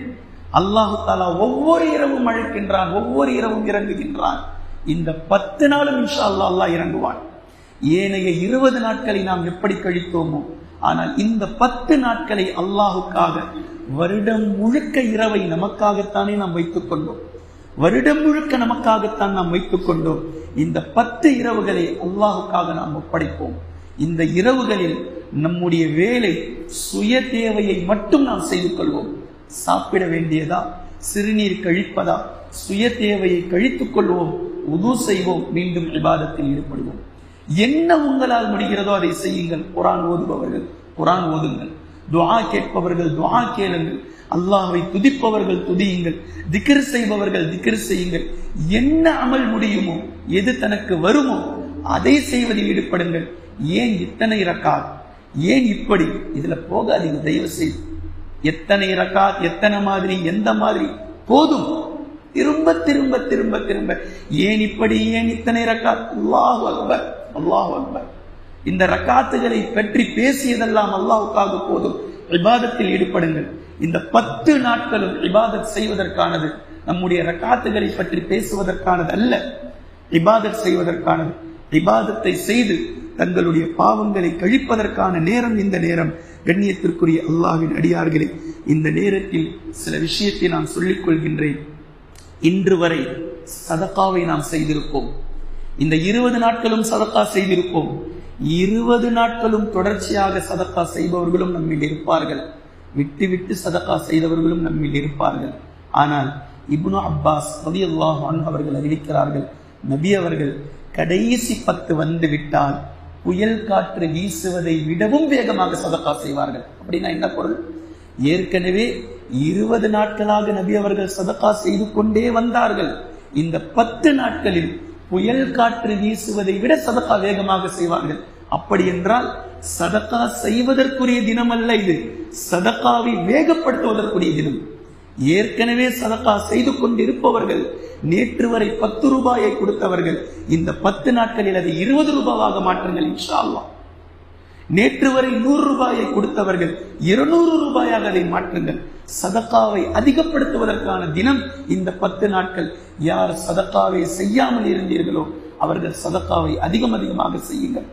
அல்லாஹு தஆலா ஒவ்வொரு இரவும் அழைக்கின்றான், ஒவ்வொரு இரவும் இறங்குகின்றான். இந்த 10 நாளும் இன்ஷா அல்லாஹ் அல்லாஹ் இறங்குவான். ஏனைய 20 நாட்களை நாம் எப்படி கழித்தோமோ, ஆனால் இந்த 10 நாட்களை அல்லாஹுக்காக வருடம் முழுக்க இரவை நமக்காகத்தானே நாம் வைத்துக் கொண்டோம். வருடம் முழுக்க நமக்காகத்தான் நாம் வைத்துக் கொண்டோம். இந்த 10 இரவுகளை அல்லாஹுக்காக நாம் ஒப்படைப்போம். இந்த இரவுகளில் நம்முடைய வேலை, சுய தேவையை மட்டும் நாம் செய்து கொள்வோம். சாப்பிட வேண்டியதா, சிறுநீர் கழிப்பதா, சுய தேவையை கழித்துக் கொள்வோம், உது செய்வோம், மீண்டும் இபாதத்தில் ஈடுபடுவோம். என்ன உங்களால் முடிகிறதோ அதை செய்யுங்கள். குர்ஆன் ஓதுபவர்கள் குர்ஆன் ஓதுங்கள். துஆ கேட்பவர்கள் துஆ கேளுங்கள், அல்லாஹ்வை துதிப்பவர்கள் துதியுங்கள், திக்ர் செய்பவர்கள் திக்ர் செய்யுங்கள். என்ன அமல் முடியுமோ, எது தனக்கு வருமோ அதை செய்வதில் ஈடுபடுங்கள். ஏன் இத்தனை ரக்காத், ஏன் இப்படி, இதுல போகாதீங்க தயவு செய்து. எத்தனை ரக்காத், எத்தனை மாதிரி, எந்த மாதிரி போதும். திரும்ப திரும்ப திரும்ப திரும்ப ஏன் இப்படி, ஏன் இத்தனை ரக்காத், அல்லாஹு அக்பர் அல்லாஹு அக்பர். இந்த ரக்காத்துகளை பற்றி பேசியதெல்லாம் அல்லாஹ்வுக்காக போதும். இபாதத்தில் ஈடுபடுங்கள். இந்த 10 நாட்களும் இபாதத் செய்வதற்கானது, நம்முடைய ரக்காத்துகளை பற்றி பேசுவதற்கானது அல்ல, இபாதத் செய்வதற்கானது. இபாதத்தை செய்து தங்களுடைய பாவங்களை கழிப்பதற்கான நேரம் இந்த நேரம். கண்ணியத்திற்குரிய அல்லாஹ்வின் அடியார்களே, இந்த நேரத்தில் சில விஷயத்தை நான் சொல்லிக் கொள்கின்றேன். இன்று வரை சதகாவை நாம் செய்திருப்போம். இந்த 20 நாட்களும் சதகா செய்திருப்போம். 20 நாட்களும் தொடர்ச்சியாக சதகா செய்பவர்களும் நம்மில் இருப்பார்கள், விட்டு விட்டு சதகா செய்தவர்களும் நம்மில் இருப்பார்கள். ஆனால் இப்னு அப்பாஸ் ரலியல்லாஹு அன்ஹு அவர்கள் அறிவிக்கிறார்கள், நபி அவர்கள் கடைசி 10 வந்து விட்டால் புயல் காற்று வீசுவதை விடவும் வேகமாக சதகா செய்வார்கள். அப்படின்னா என்ன பொருள்? ஏற்கனவே 20 நாட்களாக நபி அவர்கள் சதகா செய்து கொண்டே வந்தார்கள். இந்த 10 நாட்களில் புயல் காற்று வீசுவதை விட சதகா வேகமாக செய்வார்கள். அப்படி என்றால் சதகா செய்வதற்குரிய தினம் அல்ல இது, சதகாவை வேகப்படுத்துவதற்குரிய தினம். ஏற்கனவே சதகா செய்து கொண்டிருப்பவர்கள், நேற்று வரை 10 ரூபாயை கொடுத்தவர்கள், இந்த 10 நாட்களில் அதை 20 ரூபாவாக மாற்றுங்கள் இன்ஷா அல்லாஹ். நேற்று வரை 100 ரூபாயை கொடுத்தவர்கள் 200 ரூபாயாக அதை மாற்றுங்கள். சதகாவை அதிகப்படுத்துவதற்கான தினம் இந்த 10 நாட்கள். யார் சதகாவை செய்யாமல் இருந்தீர்களோ அவர்கள் சதகாவை அதிகமாக செய்யுங்கள்.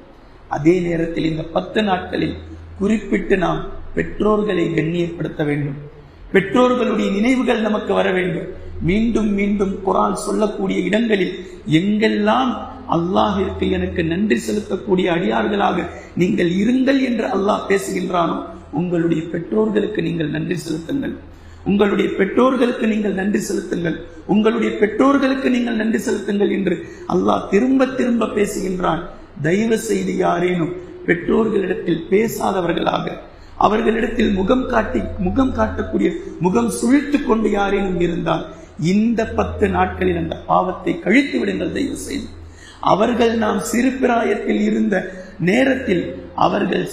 அதே நேரத்தில் இந்த 10 நாட்களில் குறிப்பிட்டு நாம் பெற்றோர்களை கண்ணியப்படுத்த வேண்டும். பெற்றோர்களுடைய நினைவுகள் நமக்கு வர வேண்டும். மீண்டும் மீண்டும் குர்ஆன் சொல்லக்கூடிய இடங்களில் எங்கெல்லாம் அல்லாஹ்விற்கு எனக்கு நன்றி செலுத்தக்கூடிய அடியார்களாக நீங்கள் இருங்கள் என்று அல்லாஹ் பேசுகின்றானோ, உங்களுடைய பெற்றோர்களுக்கு நீங்கள் நன்றி செலுத்துங்கள், உங்களுடைய பெற்றோர்களுக்கு நீங்கள் நன்றி செலுத்துங்கள், உங்களுடைய பெற்றோர்களுக்கு நீங்கள் நன்றி செலுத்துங்கள் என்று அல்லாஹ் திரும்ப திரும்ப பேசுகின்றான். தயவு செய்து யாரேனும் பெற்றோர்களிடத்தில் பேசாதவர்களாக, அவர்களிடத்தில் முகம் காட்டக்கூடிய, முகம் சுழித்து கொண்டு யாரேனும் இருந்தால் இந்த 10 நாட்களில் அந்த பாவத்தை கழித்து விடுங்கள் தயவு செய்து. அவர்கள் நாம் சிறு பிராயத்தில் இருந்த நேரத்தில் அவர்கள்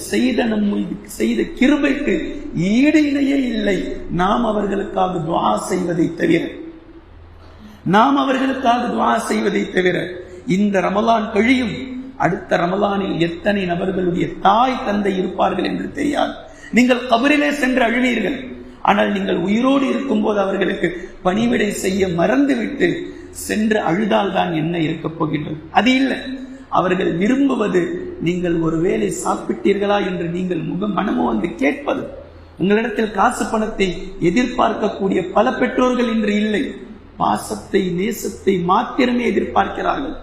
செய்த கிருபைக்கு ஈடு இணையே இல்லை. நாம் அவர்களுக்காக துஆ செய்வதை தவிர இந்த ரமலான் கழியும். அடுத்த ரமலானில் எத்தனை நபர்களுடைய தாய் தந்தை இருப்பார்கள் என்று தெரியாது. நீங்கள் கபரிலே சென்று அழுவீர்கள். ஆனால் நீங்கள் உயிரோடு இருக்கும் போது அவர்களுக்கு பணிவிடை செய்ய மறந்துவிட்டு சென்று அழுதால் தான் என்ன இருக்கப் போகின்றது? அது இல்லை. அவர்கள் விரும்புவது நீங்கள் ஒருவேளை சாப்பிட்டீர்களா என்று நீங்கள் மனமோ வந்து கேட்பது. உங்களிடத்தில் காசு பணத்தை எதிர்பார்க்கக்கூடிய பல பெற்றோர்கள் இன்று இல்லை. பாசத்தை, நேசத்தை மாத்திரமே எதிர்பார்க்கிறார்கள்.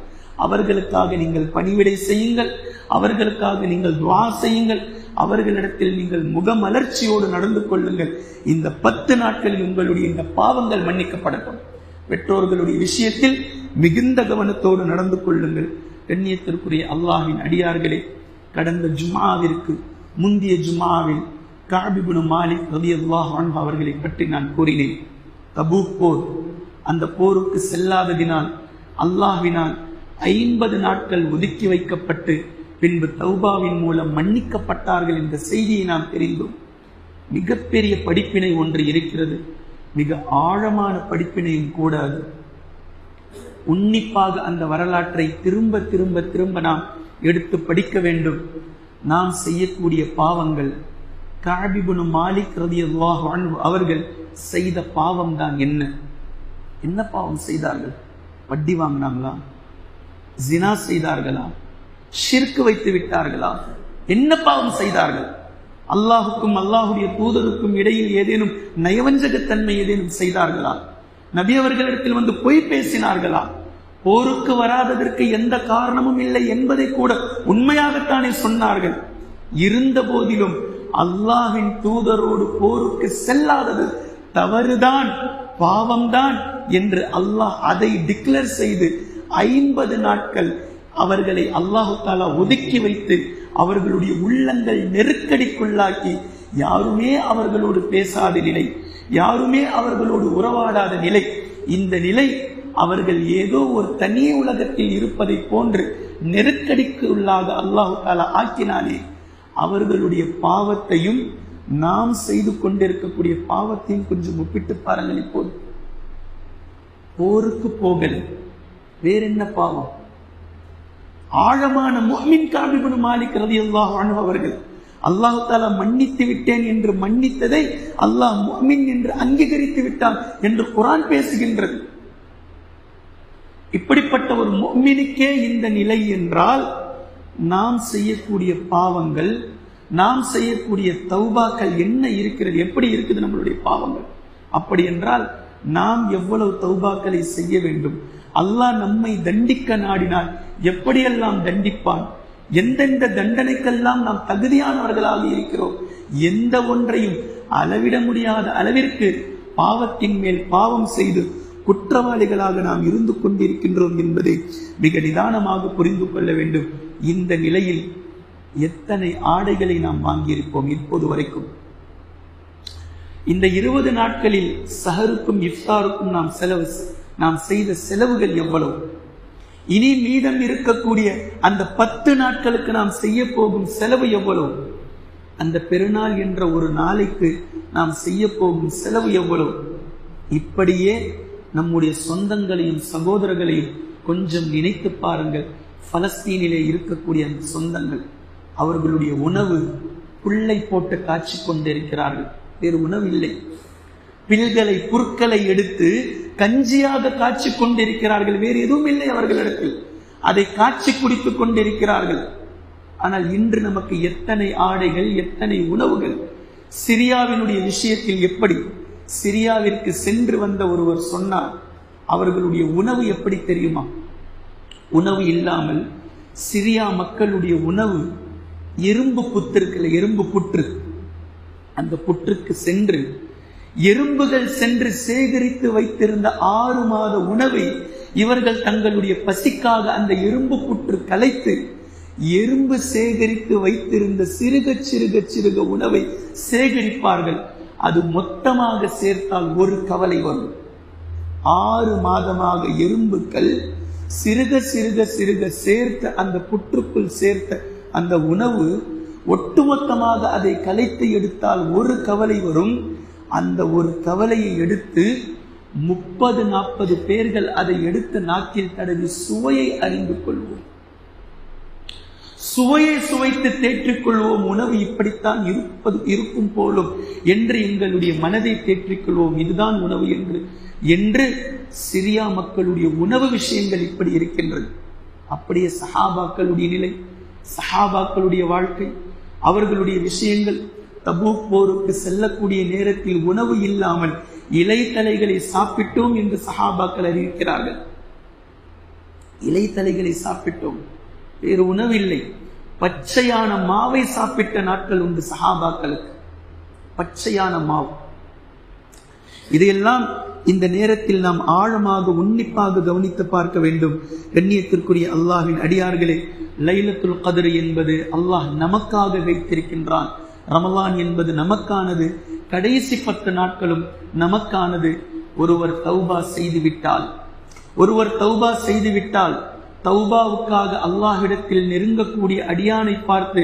அவர்களுக்காக நீங்கள் பணிவிடை செய்யுங்கள், அவர்களுக்காக நீங்கள் துஆ செய்யுங்கள், அவர்களிடத்தில் நீங்கள் முகமலர்ச்சியோடு நடந்து கொள்ளுங்கள். இந்த 10 நாட்களில் உங்களுடைய இந்த பாவங்கள் மன்னிக்கப்படட்டும். பெற்றோர்களுடைய விஷயத்தில் மிகுந்த கவனத்தோடு நடந்து கொள்ளுங்கள். கண்ணியத்திற்குரிய அல்லாஹ்வின் அடியார்களே, கடந்த ஜும்ஆவிற்கு முந்திய ஜும்ஆவில் கஅப் இப்னு மாலிக் ரலியல்லாஹு அன்ஹு அவர்களை பற்றி நான் கூறினேன். தபூக் போர், அந்த போருக்கு செல்லாததினால் அல்லாஹ்வினால் 50 நாட்கள் ஒதுக்கி வைக்கப்பட்டு பின்பு தௌபாவின் மூலம் மன்னிக்கப்பட்டார்கள் என்ற செய்தியை நாம் தெரிந்தோம். மிகப்பெரிய படிப்பினை ஒன்று இருக்கிறது, மிக ஆழமான படிப்பினையும் கூட. அது உன்னிப்பாக அந்த வரலாற்றை திரும்ப திரும்ப திரும்ப நாம் எடுத்து படிக்க வேண்டும். நாம் செய்யக்கூடிய பாவங்கள், கஅப் இப்னு மாலிக் ரலியல்லாஹு அன்ஹு அவர்கள் செய்த பாவம் தான் என்ன பாவம் செய்தார்கள்? வட்டி வாங்கினாங்களா? ஜினா செய்தார்களா? ஷிர்க் வைத்து விட்டார்களா? என்ன பாவம் செய்தார்கள்? அல்லாஹுக்கும் அல்லாஹுடைய தூதருக்கும் இடையில் ஏதேனும் நயவஞ்சகத்தன்மை ஏதேனும் செய்தார்களா? நபி அவர்களிடத்தில் வந்து பொய் பேசினார்களா? போருக்கு வராததற்கு எந்த காரணமும் இல்லை என்பதை கூட உண்மையாகத்தானே சொன்னார்கள். இருந்த போதிலும் அல்லாஹ்வின் தூதரோடு போருக்கு செல்லாதது தவறுதான், பாவம்தான் என்று அல்லாஹ் அதை டிக்ளேர் செய்து 50 நாட்கள் அவர்களை அல்லாஹு தஆலா ஒதுக்கி வைத்து அவர்களுடைய உள்ளங்கள் நெருக்கடிக்குள்ளாக்கி யாருமே அவர்களோடு பேசாத நிலை, யாருமே அவர்களோடு உறவாடாத நிலை. இந்த நிலை அவர்கள் ஏதோ ஒரு தனி உலகத்தில் இருப்பதை போன்று நெருக்கடிக்கு உள்ளாக அல்லாஹு தஆலா ஆக்கினானே, அவர்களுடைய பாவத்தையும் நாம் செய்து கொண்டிருக்கக்கூடிய பாவத்தையும் கொஞ்சம் ஒப்பிட்டு பாருங்கள். இப்போது போருக்கு போகல, வேற என்ன பாவம்? ஆழமான முஃமின் கஅப் இப்னு மாலிக் ரலியல்லாஹு அன்ஹு அவர்கள் அல்லாஹ் தஆலா மன்னித்து விட்டேன் என்று மன்னித்ததை அல்லாஹ் முஃமின் என்று அங்கீகரித்து விட்டான் என்று குர்ஆன் பேசுகின்றது. இப்படிப்பட்ட ஒரு முஃமினுக்கே இந்த நிலை என்றால், நாம் செய்யக்கூடிய பாவங்கள், நாம் செய்யக்கூடிய தௌபாக்கள் என்ன இருக்கிறது, எப்படி இருக்குது நம்மளுடைய பாவங்கள்? அப்படி என்றால் நாம் எவ்வளவு தௌபாக்களை செய்ய வேண்டும்? அல்லாஹ் நம்மை தண்டிக்க நாடினால் எப்படியெல்லாம் தண்டிப்பான்? எந்தெந்த தண்டனைக்கெல்லாம் நாம் தகுதியானவர்களாக இருக்கிறோம்? எந்த ஒன்றையும் அளவிட முடியாத அளவிற்கு பாவத்தின் மேல் பாவம் செய்து குற்றவாளிகளாக நாம் இருந்து கொண்டிருக்கின்றோம் என்பதை மிக நிதானமாக புரிந்து கொள்ள வேண்டும். இந்த நிலையில் எத்தனை ஆடைகளை நாம் வாங்கியிருப்போம் இப்போது வரைக்கும்? இந்த 20 நாட்களில் சஹருக்கும் இஃப்தாருக்கும் நாம் செய்த செலவுகள் எவ்வளவு? இனி மீதம் இருக்கக்கூடிய அந்த 10 நாட்களுக்கு நாம் செய்ய போகும் செலவு எவ்வளவு? அந்த பெருநாள் என்ற ஒரு நாளைக்கு நாம் செய்ய போகும் செலவு எவ்வளவு? இப்படியே நம்முடைய சொந்தங்களையும் சகோதரர்களையும் கொஞ்சம் நினைத்து பாருங்கள். பலஸ்தீனிலே இருக்கக்கூடிய அந்த சொந்தங்கள், அவர்களுடைய உணவு புல்லை போட்டு காய்ச்சி கொண்டிருக்கிறார்கள். வேறு உணவு இல்லை. பில்களை புற்களை எடுத்து கஞ்சியாக காய்ச்சி கொண்டிருக்கிறார்கள். வேறு எதுவும் இல்லை அவர்களிடத்தில். அதை காய்ச்சி குடித்துக் கொண்டிருக்கிறார்கள். ஆனால் இன்று நமக்கு எத்தனை ஆடைகள், எத்தனை உணவுகள்? சிரியாவினுடைய விஷயத்தில் எப்படி? சிரியாவிற்கு சென்று வந்த ஒருவர் சொன்னார், அவர்களுடைய உணவு எப்படி தெரியுமா? உணவு இல்லாமல் சிரியா மக்களுடைய உணவு எறும்பு புத்து இருக்குல்ல, எறும்பு புற்று, அந்த புற்றுக்கு சென்று எறும்புகள் சென்று சேகரித்து வைத்திருந்த 6 மாத உணவை இவர்கள் தங்களுடைய பசிக்காக அந்த எறும்பு புற்று கலைத்து எறும்பு சேகரித்து வைத்திருந்த சிறுக உணவை சேகரிப்பார்கள். அது மொத்தமாக சேர்த்தால் ஒரு கவலை வரும். 6 மாதமாக எறும்புகள் சிறுக சேர்த்த அந்த புற்றுக்குள் சேர்த்த அந்த உணவு ஒட்டுமொத்தமாக அதை கலைத்து எடுத்தால் ஒரு கவலை வரும். அந்த ஒரு கவலையை எடுத்து 30-40 பேர்கள் அதை எடுத்து நாக்கில் தடவி சுவையை அறிந்து கொள்வோம், சுவையை சுவைத்து தேற்றிக் கொள்வோம். உணவு இப்படித்தான் இருக்கும் போலும் என்று எங்களுடைய மனதை தேற்றிக் கொள்வோம். இதுதான் உணவு என்று சிரியா மக்களுடைய உணவு விஷயங்கள் இப்படி இருக்கின்றது. அப்படியே சஹாபாக்களுடைய நிலை, சஹாபாக்களுடைய வாழ்க்கை, அவர்களுடைய விஷயங்கள். தபூக் போருக்கு செல்லக்கூடிய நேரத்தில் உணவு இல்லாமல் இலைத்தலைகளை சாப்பிட்டோம் என்று சஹாபாக்கள் அறிவிக்கிறார்கள். இலைத்தலைகளை சாப்பிட்டோம், வேறு உணவு இல்லை. பச்சையான மாவை சாப்பிட்ட நாட்கள் உண்டு சஹாபாக்களுக்கு, பச்சையான மாவு. இதையெல்லாம் இந்த நேரத்தில் நாம் ஆழமாக உன்னிப்பாக கவனித்து பார்க்க வேண்டும். கண்ணியத்திற்குரிய அல்லாஹ்வின் அடியார்களே, லைலத்துல் கத்ர் என்பது அல்லாஹ் நமக்காக வைத்திருக்கின்றான். ரமலான் என்பது நமக்கானது, கடைசி 10 நாட்களும் நமக்கானது. ஒருவர் தௌபா செய்துவிட்டால் தௌபாவுக்காக அல்லாஹ்விடத்தில் நெருங்கக்கூடிய அடியானை பார்த்து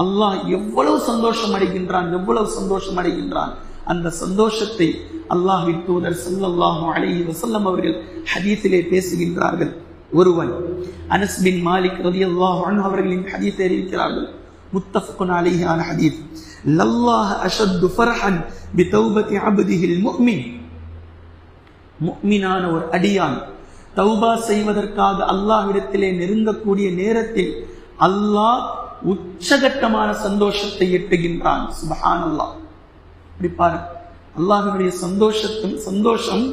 அல்லாஹ் எவ்வளவு சந்தோஷம் அடைகின்றான். அந்த சந்தோஷத்தை அல்லாஹ்வின் தூதர் ஸல்லல்லாஹு அலைஹி வஸல்லம் அவர்கள் ஹதீஸிலே பேசுகின்றார்கள். ஒருவன் அனஸ் பின் மாலிக் ரலியல்லாஹு அன்ஹு அவர்களின் ஹதீஸை அறிவிக்கிறார்கள். முத்தஃபகுன் அலைஹி ஆன ஹதீஸ். லல்லாஹு அஷத்து ஃபர்ஹன் பிதௌபத்தி அப்திஹில் முஃமின். முஃமினான ஒரு அடியான் தௌபா செய்வதற்காக அல்லாஹ்விடத்திலே நெருங்கக்கூடிய நேரத்தில் அல்லாஹ் உச்சகட்டமான சந்தோஷத்தை எட்டுகின்றான். சுப்ஹானல்லாஹ். இப்படி பாருங்க, அல்லாஹ்வினுடைய சந்தோஷம்,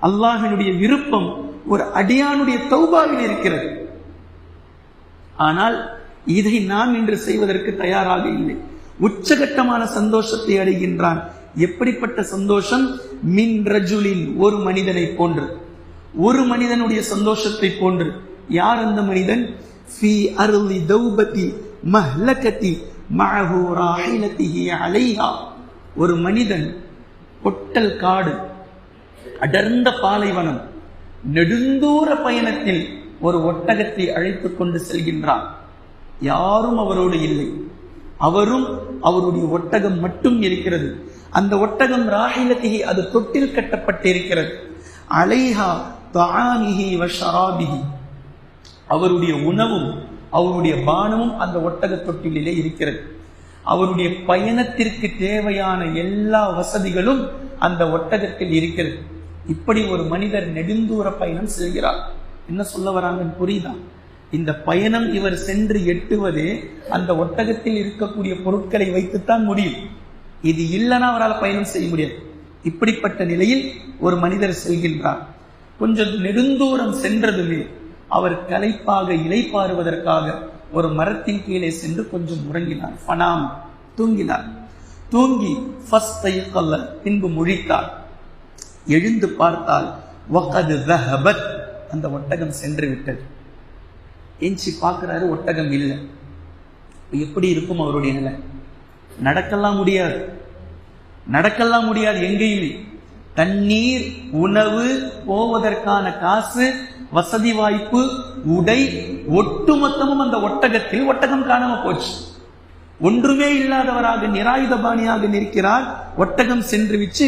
அல்லாஹ்வினுடைய விருப்பம் ஒரு அடியானுடைய தௌபாவில் இருக்கிறது. ஆனால் இதை நாம் இன்று செய்வதற்கு தயாராக இல்லை. உச்சகட்டமான சந்தோஷத்தை அடைகின்றான். எப்படிப்பட்ட சந்தோஷம்? மின் ரஜுலின், ஒரு மனிதனை போன்று, ஒரு மனிதனுடைய சந்தோஷத்தை போன்று. யார் அந்த மனிதன்? ஃபீ அர்லி தௌபதி மஹ்லகதி மஅஹு ராஹிலதிஹி அலைஹா. ஒரு மனிதன் பொட்டல் காடு, அடர்ந்த பாலைவனம், நெடுந்தூர பயணத்தில் ஒரு ஒட்டகத்தை அழைத்துக் கொண்டு செல்கின்றார். யாரும் அவரோடு இல்லை, அவரும் அவருடைய ஒட்டகம் மட்டும் இருக்கிறது. அந்த ஒட்டகம் ராஹிலத்திஹி, அது தொட்டில் கட்டப்பட்டிருக்கிறது. அலைஹா தஆமிஹி வ ஷராபிஹி, அவருடைய உணவும் அவருடைய பானமும் அந்த ஒட்டக தொட்டிலே இருக்கிறது. அவருடைய பயணத்திற்கு தேவையான எல்லா வசதிகளும் அந்த ஒட்டகத்தில் இருக்கிறது. இப்படி ஒரு மனிதர் நெடுந்தூர பயணம் செல்கிறார். என்ன சொல்ல வராங்கன்னு புரியுதா? இந்த பயணம் இவர் சென்று எட்டுவதே அந்த ஒட்டகத்தில் இருக்கக்கூடிய பொருட்களை வைத்துத்தான் முடியும். இது இல்லைன்னா அவரால் பயணம் செய்ய முடியாது. இப்படிப்பட்ட நிலையில் ஒரு மனிதர் செல்கின்றார். கொஞ்சம் நெடுந்தூரம் சென்றதுமே அவர் களைப்பாக இளைப்பாறுவதற்காக ஒரு மரத்தின் கீழே சென்று கொஞ்சம் உறங்கினார். ஃபனாம், தூங்கினார். தூங்கி பின்பு முழித்தார். எழுந்து பார்த்தால் வகது தஹபத், அந்த ஒட்டகம் சென்று விட்டது. எஞ்சி பார்க்கிறாரு, ஒட்டகம் இல்லை. எப்படி இருக்கும் அவருடைய நிலை? நடக்கலாம் முடியாது, நடக்கலாம் முடியாது. எங்கேயுமே தண்ணீர், உணவு, போவதற்கான காசு, வசதி வாய்ப்பு, உடை, ஒட்டுமொத்தமும் அந்த ஒட்டகத்தில். ஒட்டகம் காணாம போச்சு. ஒன்றுமே இல்லாதவராக நிராயுதபாணியாக நிற்கிறார். ஒட்டகம் சென்று விச்சு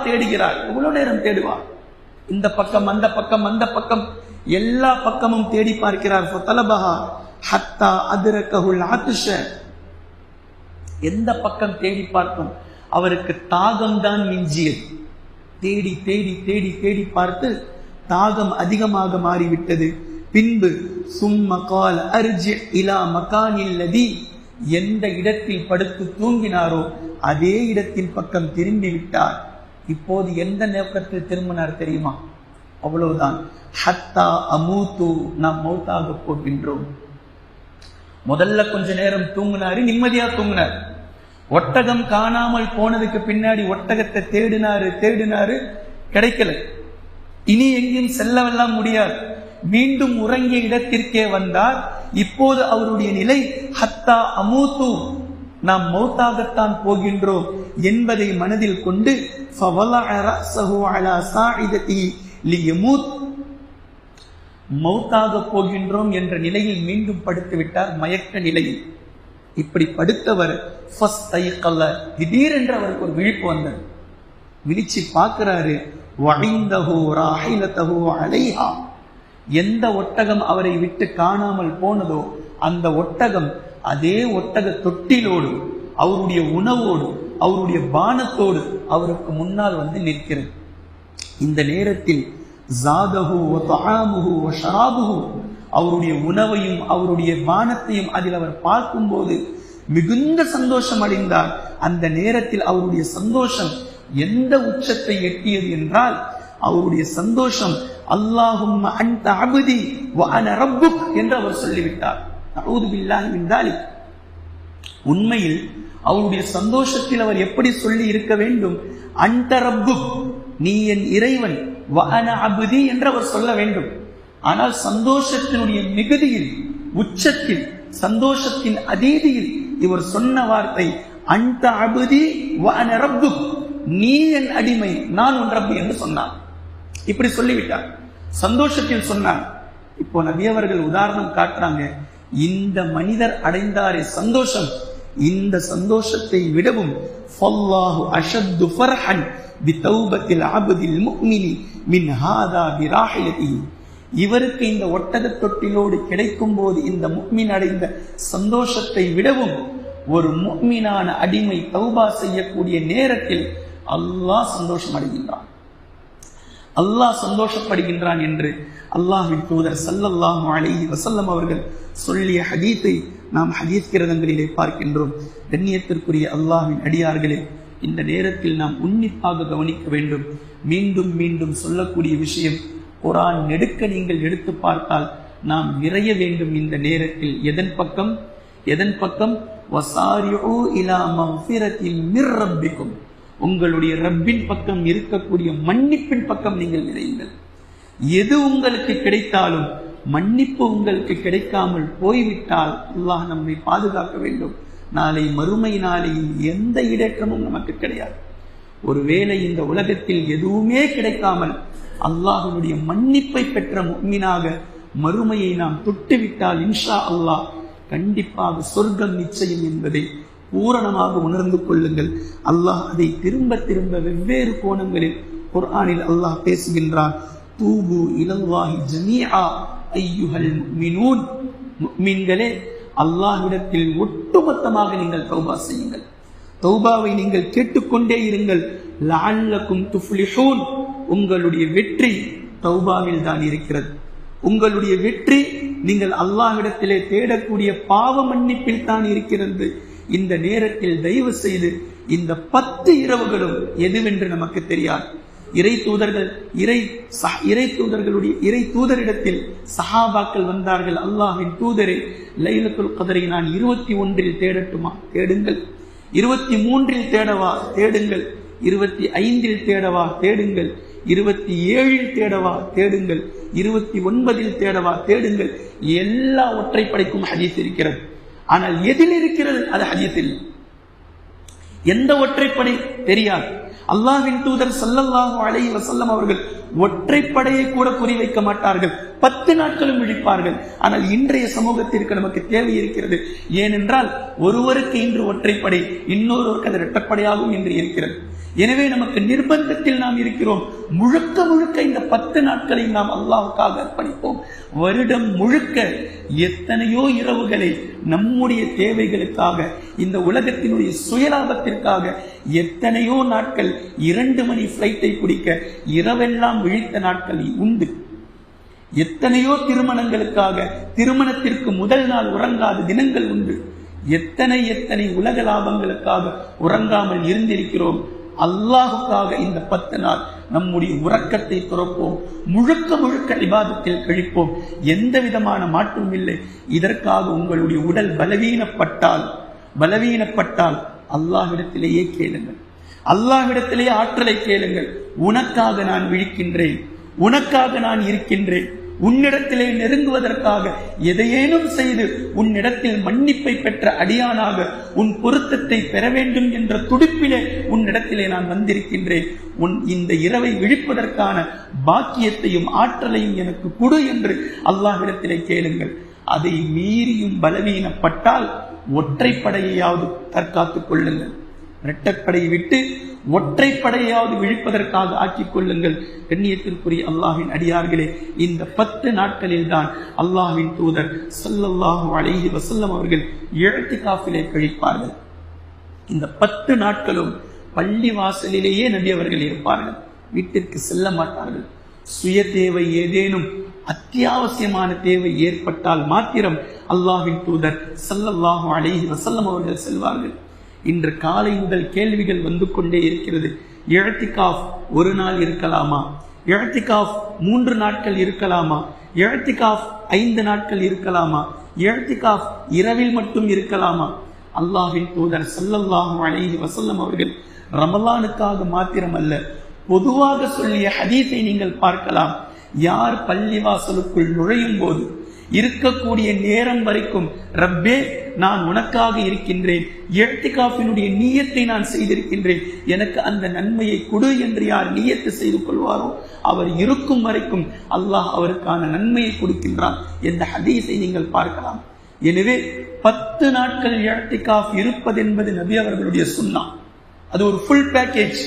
தேடுகிறார். எவ்வளவு நேரம் தேடுவார்? இந்த பக்கம் அந்த பக்கம் அந்த பக்கம் எல்லா பக்கமும் தேடி பார்க்கிறார். ஹத்தா அத்ரகஹுல் ஆத்ஷ, எந்த பக்கம் தேடி பார்க்கும் அவருக்கு தாகம் தான் மிஞ்சியது. தேடி தேடி தேடி தேடி பார்த்து தாகம் அதிகமாக மாறிவிட்டது. பின்பு சும்ம கால் அர்ஜி இலா மகானில்லதி, எந்த இடத்தில் படுத்து தூங்கினாரோ அதே இடத்தின் பக்கம் திரும்பி விட்டார். இப்போது எந்த நோக்கத்தில் திரும்பினார் தெரியுமா? அவ்வளவுதான். ஹத்தா அமூத்து, நாம் மௌத்தாக போகின்றோம். முதல்ல கொஞ்ச நேரம் தூங்கினாரு, நிம்மதியா தூங்கினார். ஒட்டகம் காணாமல் போனதுக்கு பின்னாடி ஒட்டகத்தை தேடினாரு, கிடைக்கல. இனி எங்கேயும் செல்லவெல்லாம் முடியாது. மீண்டும் உறங்கிய இடத்திற்கே வந்தார். இப்போது அவருடைய நிலை ஹத்தா அமூத்து, நாம் மௌத்தாகத்தான் போகின்றோம் என்பதை மனதில் கொண்டு மௌத்தாக போகின்றோம் என்ற நிலையில் மீண்டும் படுத்து விட்டார், மயக்க நிலையில். இப்படி படுத்தவர் திடீரென்று அவருக்கு ஒரு விழிப்பு வந்தது. விழிச்சு பார்க்கிறாரு, எந்த ஒட்டகம் அவரை விட்டு காணாமல் போனதோ அந்த ஒட்டகம் அதே ஒட்டக தொட்டிலோடு, அவருடைய உணவோடு, அவருடைய பானத்தோடு அவருக்கு முன்னால் வந்து நிற்கிறது. இந்த நேரத்தில் அவருடைய உணவையும் அவருடைய பானத்தையும் அதில் அவர் பார்க்கும்போது மிகுந்த சந்தோஷம் அடைந்தார். அந்த நேரத்தில் அவருடைய சந்தோஷம் எந்த உச்சத்தை எட்டியது என்றால், அவருடைய சந்தோஷம் அல்லாஹும்ம அன்த அப்தி வ அன ரப்புக் என்று அவர் சொல்லிவிட்டார். அஊது பில்லாஹி மின் தாலிக். உண்மையில் அவருடைய சந்தோஷத்தில் அவர் எப்படி சொல்லி இருக்க வேண்டும்? அன்த ரப்புக், நீ என் இறைவன், வ அன அப்தி என்று அவர் சொல்ல வேண்டும். ஆனால் சந்தோஷத்தினுடைய மிகுதியில், உச்சத்தில், சந்தோஷத்தின் அதீதியில் இவர் சொன்ன வார்த்தை அன்த அப்தி வ அன ரப்புக், நீ என் அடிமை, நான் உன் ரப்பு என்று சொன்னார். இப்படி சொல்லிவிட்டார், சந்தோஷத்தில் சொன்னார். இப்போ நபி அவர்கள் உதாரணம் காட்டுறாங்க. இந்த மனிதர் அடைந்தாரே சந்தோஷம், இந்த சந்தோஷத்தை விடவும் ஃபல்லாஹு அஷத்து ஃபர்ஹன் பிதௌபத்தில் அப்தில் முஃமினி மின் ஹாதா பிராஹிலதிஹி, இவருக்கு இந்த ஒட்டக தொட்டிலோடு கிடைக்கும் போது இந்த முஃமின் அடைந்த சந்தோஷத்தை விடவும் ஒரு முஃமினான அடிமை தௌபா செய்யக்கூடிய நேரத்தில் அல்லாஹ் சந்தோஷம் அடைகின்றான், அல்லாஹ் சந்தோஷப்படுகின்றான் என்று அல்லாஹ்வின் தூதர் ஸல்லல்லாஹு அலைஹி வஸல்லம் அவர்கள் சொல்லிய ஹதீஸை நாம் ஹதீஸ் கிரந்தங்களிலே பார்க்கின்றோம். கண்ணியத்திற்குரிய அல்லாஹ்வின் அடியார்களே, இந்த நேரத்தில் நாம் உன்னிப்பாக கவனிக்க வேண்டும். மீண்டும் மீண்டும் சொல்லக்கூடிய விஷயம், குர்ஆன் நெடுக்க நீங்கள் எடுத்து பார்த்தால் நாம் விரைய வேண்டும். இந்த நேரத்தில் எதன் பக்கம் வஸாரிஉ இலா மக்ஃபிரத்தின் மிர் ரப்பிக்கும், உங்களுடைய ரப்பின் பக்கம் இருக்கக்கூடிய மன்னிப்பின் பக்கம் நீங்கள் விரையுங்கள். எது உங்களுக்கு கிடைத்தாலும் மன்னிப்பு உங்களுக்கு கிடைக்காமல் போய்விட்டால் அல்லாஹ் நம்மை பாதுகாக்க வேண்டும். நாளை மறுமை நாளையில் எந்த இடேற்றமும் நமக்கு கிடையாது. ஒருவேளை இந்த உலகத்தில் எதுவுமே கிடைக்காமல் அல்லாஹ்வுடைய மன்னிப்பை பெற்ற முஃமினாக மறுமையை நாம் தொட்டுவிட்டால் இன்ஷா அல்லாஹ் கண்டிப்பாக சொர்க்கம் நிச்சயம் என்பதை பூரணமாக உணர்ந்து கொள்ளுங்கள். அல்லாஹ் அதை திரும்ப திரும்ப வெவ்வேறு கோணங்களில் குர்ஆனில் அல்லாஹ் பேசுகின்றான். தூபு இலல்லாஹி ஜமீஆ அய்யுஹல் முஃமினூன், முஃமின்களே அல்லாஹ்விடத்தில் ஒட்டுமொத்தமாக நீங்கள் தௌபா செய்யுங்கள். தௌபாவை நீங்கள் கேட்டுக்கொண்டே இருங்கள். லஅல்லக்கும் துஃப்லிஹூன், உங்களுடைய வெற்றி தௌபாவில் தான் இருக்கிறது. உங்களுடைய வெற்றி நீங்கள் அல்லாஹ்விடத்திலே தேடக்கூடிய பாவ மன்னிப்பில் தான் இருக்கிறது. இந்த நேரத்தில் தயவு செய்து இந்த 10 இரவுகளும் எதுவென்று நமக்கு தெரியாது. இறை தூதரிடத்தில் சஹாபாக்கள் வந்தார்கள். அல்லாஹ்வின் தூதரே, லைலத்துல் கத்ரை நான் 21 தேடட்டுமா? தேடுங்கள். 23 தேடவா? தேடுங்கள். 25 தேடவா? தேடுங்கள். 27 தேடவா? தேடுங்கள். 29 தேடவா? தேடுங்கள். எல்லா ஒற்றைப்படைக்கும் ஹதீஸ் இருக்கிறது. ஆனால் எதில் இருக்கிறது? அது ஹதீஸில். எந்த ஒற்றைப்படை தெரியாது. அல்லாஹ்வின் தூதர் ஸல்லல்லாஹு அலைஹி வஸல்லம் அவர்கள் ஒற்றைப்படையை கூட குறிவைக்க மாட்டார்கள். 10 நாட்களும் விழிப்பார்கள். ஆனால் இன்றைய சமூகத்திற்கு நமக்கு தேவை இருக்கிறது. ஏனென்றால் ஒருவருக்கு இன்று ஒற்றைப்படை, இன்னொருவருக்கு அது இரட்டைப்படையாகவும் இன்று இருக்கிறது. எனவே நமக்கு நிர்பந்தத்தில் நாம் இருக்கிறோம். முழுக்க முழுக்க இந்த 10 நாட்களை நாம் அல்லாஹ்வுக்காக அர்ப்பணிப்போம். வருடம் முழுக்க எத்தனையோ இரவுகளை நம்முடைய தேவைகளுக்காக, இந்த உலகத்தினுடைய சுயலாபத்திற்காக எத்தனையோ நாட்கள் 2 மணி பிளைட்டை பிடிக்க இரவெல்லாம் விழித்த நாட்கள் உண்டு. எத்தனையோ திருமணங்களுக்காக திருமணத்திற்கு முதல் நாள் உறங்காத தினங்கள் உண்டு. எத்தனை உலக லாபங்களுக்காக உறங்காமல் இருந்திருக்கிறோம். அல்லாஹுக்காக இந்த 10 நாள் நம்முடைய உறக்கத்தை துறப்போம். முழுக்க முழுக்க இபாதத்தில் கழிப்போம். எந்த விதமான மாற்றமும் இல்லை. இதற்காக உங்களுடைய உடல் பலவீனப்பட்டால் அல்லாஹ்விடத்திலேயே கேளுங்கள். அல்லாஹ்விடத்திலேயே ஆற்றலை கேளுங்கள். உனக்காக நான் விழிக்கின்றேன், உனக்காக நான் இருக்கின்றேன், உன்னிடத்திலே நெருங்குவதற்காக எதையேனும் செய்து உன்னிடத்தில் மன்னிப்பை பெற்ற அடியானாக உன் பொருத்தத்தை பெற வேண்டும் என்ற துடிப்பிலே உன்னிடத்திலே நான் வந்திருக்கின்றேன். உன் இந்த இரவை விழிப்பதற்கான பாக்கியத்தையும் ஆற்றலையும் எனக்கு கொடு என்று அல்லாஹ்விடத்திலே கேளுங்கள். அதை மீறியும் பலவீனப்பட்டால் ஒற்றைப்படையாவது தற்காத்துக் கொள்ளுங்கள். இரட்டைப்படையை விட்டு ஒற்றைப்படையாவது விழிப்பதற்காக ஆக்கிக் கொள்ளுங்கள். கண்ணியத்திற்குரிய அல்லாஹ்வின் அடியார்களே, இந்த 10 நாட்களில் தான் அல்லாஹ்வின் தூதர் ஸல்லல்லாஹு அலைஹி வஸல்லம் அவர்கள் இஅ்திகாஃபிலே கழிப்பார்கள். இந்த 10 நாட்களும் பள்ளி வாசலிலேயே நபி அவர்கள் இருப்பார்கள். வீட்டிற்கு செல்ல மாட்டார்கள். சுய தேவை ஏதேனும் அத்தியாவசியமான தேவை ஏற்பட்டால் மாத்திரம் அல்லாஹ்வின் தூதர் ஸல்லல்லாஹு அலைஹி வஸல்லம் அவர்கள் செல்வார்கள். இன்று காலை முதல் கேள்விகள் வந்து கொண்டே இருக்கிறது. இஅ்திகாஃப் 1 நாள் இருக்கலாமா? இஅ்திகாஃப் 3 நாட்கள் இருக்கலாமா? இஅ்திகாஃப் 5 நாட்கள் இருக்கலாமா? இஅ்திகாஃப் இரவில் மட்டும் இருக்கலாமா? அல்லாஹ்வின் தூதர் ஸல்லல்லாஹு அலைஹி வஸல்லம் அவர்கள் ரமலானுக்காக மாத்திரமல்ல, பொதுவாக சொல்லிய ஹதீஸை நீங்கள் பார்க்கலாம். யார் பள்ளிவாசலுக்குள் நுழையும் போது இருக்கக்கூடிய நேரம் வரைக்கும், ரப்பே நான் உனக்காக இருக்கின்றேன், இஅ்திகாஃபினுடைய நியத்தை நான் செய்திருக்கின்றேன், எனக்கு அந்த நன்மையை கொடு என்று யார் நியத்து செய்து கொள்வாரோ அவர் இருக்கும் வரைக்கும் அல்லாஹ் அவருக்கான நன்மையை கொடுக்கின்றான் என்ற ஹதீஸை நீங்கள் பார்க்கலாம். எனவே 10 நாட்கள் இஅ்திகாஃப் இருப்பது என்பது நபி அவர்களுடைய சுன்னா. அது ஒரு ஃபுல் பேக்கேஜ்.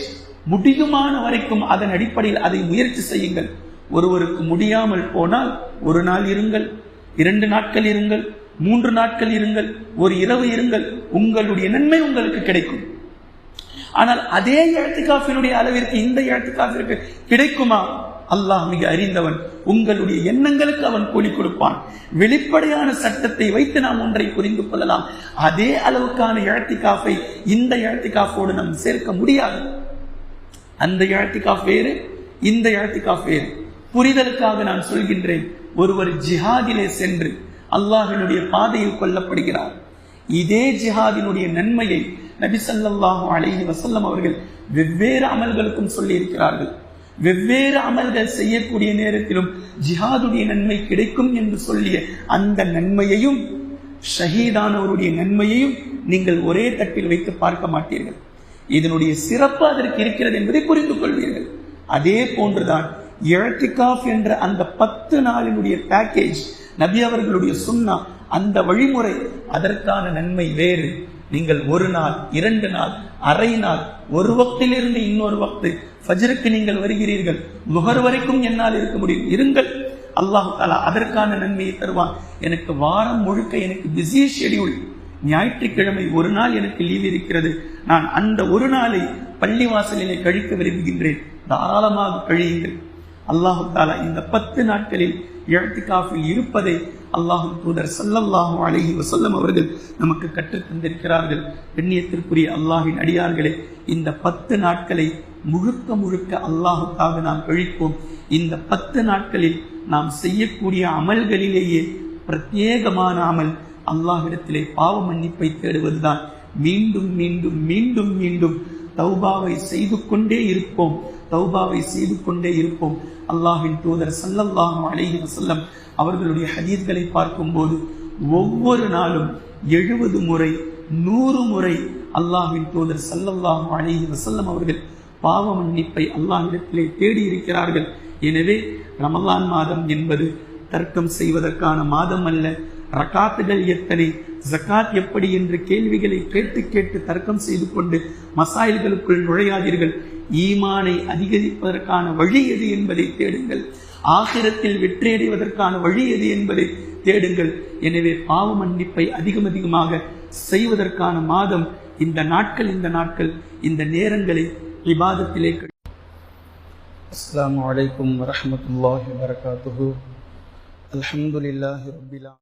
முடியுமான வரைக்கும் அதன் அடிப்படையில் அதை முயற்சி செய்யுங்கள். ஒருவருக்கு முடியாமல் போனால் 1 நாள் இருங்கள், 2 நாட்கள் இருங்கள், 3 நாட்கள் இருங்கள், ஒரு இரவு இருங்கள். உங்களுடைய நன்மை உங்களுக்கு கிடைக்கும். ஆனால் அதே இஅ்திகாஃபினுடைய அளவிற்கு இந்த இஅ்திகாஃபிற்கு கிடைக்குமா? அல்லாஹ் மிக அறிந்தவன். உங்களுடைய எண்ணங்களுக்கு அவன் கூலி கொடுப்பான். வெளிப்படையான சட்டத்தை வைத்து நாம் ஒன்றை புரிந்து கொள்ளலாம். அதே அளவுக்கான இஅ்திகாஃபை இந்த இஅ்திகாஃபோடு நாம் சேர்க்க முடியாது. அந்த இஅ்திகாஃப் வேறு, இந்த இஅ்திகாஃப் வேறு. புரிதலுக்காக நான் சொல்கின்றேன். ஒருவர் ஜிஹாதிலே சென்று அல்லாஹ்வினுடைய பாதையில் கொல்லப்படுகிறார். இதே ஜிஹாதினுடைய நன்மையை நபி ஸல்லல்லாஹு அலைஹி வஸல்லம் அவர்கள் வெவ்வேறு அமல்களுக்கும் சொல்லி இருக்கிறார்கள். வெவ்வேறு அமல்கள் செய்யக்கூடிய நேரத்திலும் ஜிஹாதுடைய நன்மை கிடைக்கும் என்று சொல்லிய அந்த நன்மையையும் ஷஹீதானவருடைய நன்மையையும் நீங்கள் ஒரே தட்டில் வைத்து பார்க்க மாட்டீர்கள். இதனுடைய சிறப்பு அதற்கு இருக்கிறது என்பதை புரிந்து கொள்வீர்கள். அதே போன்றுதான் இஅ்திகாஃப் என்ற அந்த 10 நாளினுடைய பேக்கேஜ், நபி அவர்களுடைய சுன்னா, அந்த வழிமுறை, அதற்கான நன்மை வேறு. நீங்கள் 1 நாள், 2 நாள், அரை நாள், ஒரு வக்திலிருந்து இன்னொரு வக்து, ஃபஜ்ருக்கு நீங்கள் வருகிறீர்கள், லுஹர் வரைக்கும் என்னால் இருக்க முடியும், இருங்கள். அல்லாஹ் தஆலா அதற்கான நன்மையை தருவான். எனக்கு வாரம் முழுக்க எனக்கு பிஸி ஷெட்யூல், ஞாயிற்றுக்கிழமை 1 நாள் எனக்கு லீவ் இருக்கிறது, நான் அந்த 1 நாளை பள்ளிவாசலிலே கழிக்க விரும்புகின்றேன், தாராளமாக கழியுங்கள். அல்லாஹ் தஆலா இந்த 10 நாட்களில் இஅ்திகாஃபில் இருப்பதை அல்லாஹ்வின் தூதர் ஸல்லல்லாஹு அலைஹி வஸல்லம் அவர்கள் நமக்கு கற்றுத் தந்திருக்கிறார்கள். கண்ணியத்திற்குரிய அல்லாஹ்வின் அடியார்களே, இந்த 10 நாட்களை முழுக்க முழுக்க அல்லாஹ்வுக்காக நாம் கழிப்போம். இந்த 10 நாட்களில் நாம் செய்யக்கூடிய அமல்களிலேயே பிரத்யேகமான அமல் அல்லாஹ்விடத்திலே பாவ மன்னிப்பை தேடுவதுதான். மீண்டும் மீண்டும் மீண்டும் மீண்டும் தௌபாவை செய்து கொண்டே இருப்போம், தௌபாவை செய்து கொண்டே இருப்போம். அல்லாஹ்வின் தூதர் ஸல்லல்லாஹு அலைஹி வஸல்லம் அவர்களுடைய ஹதீஸ்களை பார்க்கும்போது ஒவ்வொரு நாளும் 70 முறை 100 முறை அல்லாஹ்வின் தூதர் ஸல்லல்லாஹு அலைஹி வஸல்லம் அவர்கள் பாவ மன்னிப்பை அல்லாஹ்விடத்திலே தேடி இருக்கிறார்கள். எனவே ரமலான் மாதம் என்பது தர்க்கம் செய்வதற்கான மாதம் அல்ல. ரகாத்துகள் எத்தனை, ஜகாத் எப்படி என்று கேள்விகளை கேட்டு கேட்டு தர்க்கம் செய்து கொண்டு மசாயில்களுக்குள் நுழையாதீர்கள். ஈமானை அதிகரிப்பதற்கான வழி எது என்பதை தேடுங்கள். ஆகிரத்தில் வெற்றியடைவதற்கான வழி எது என்பதை தேடுங்கள். எனவே பாவ மன்னிப்பை அதிகமாக செய்வதற்கான மாதம் இந்த நாட்கள், இந்த நேரங்களை இபாதத்திலே. அஸ்ஸலாமு அலைக்கும் வரஹ்மத்துல்லாஹி வபரகாத்துஹு. அல்ஹம்துலில்லாஹி ரப்பில் ஆலமீன்.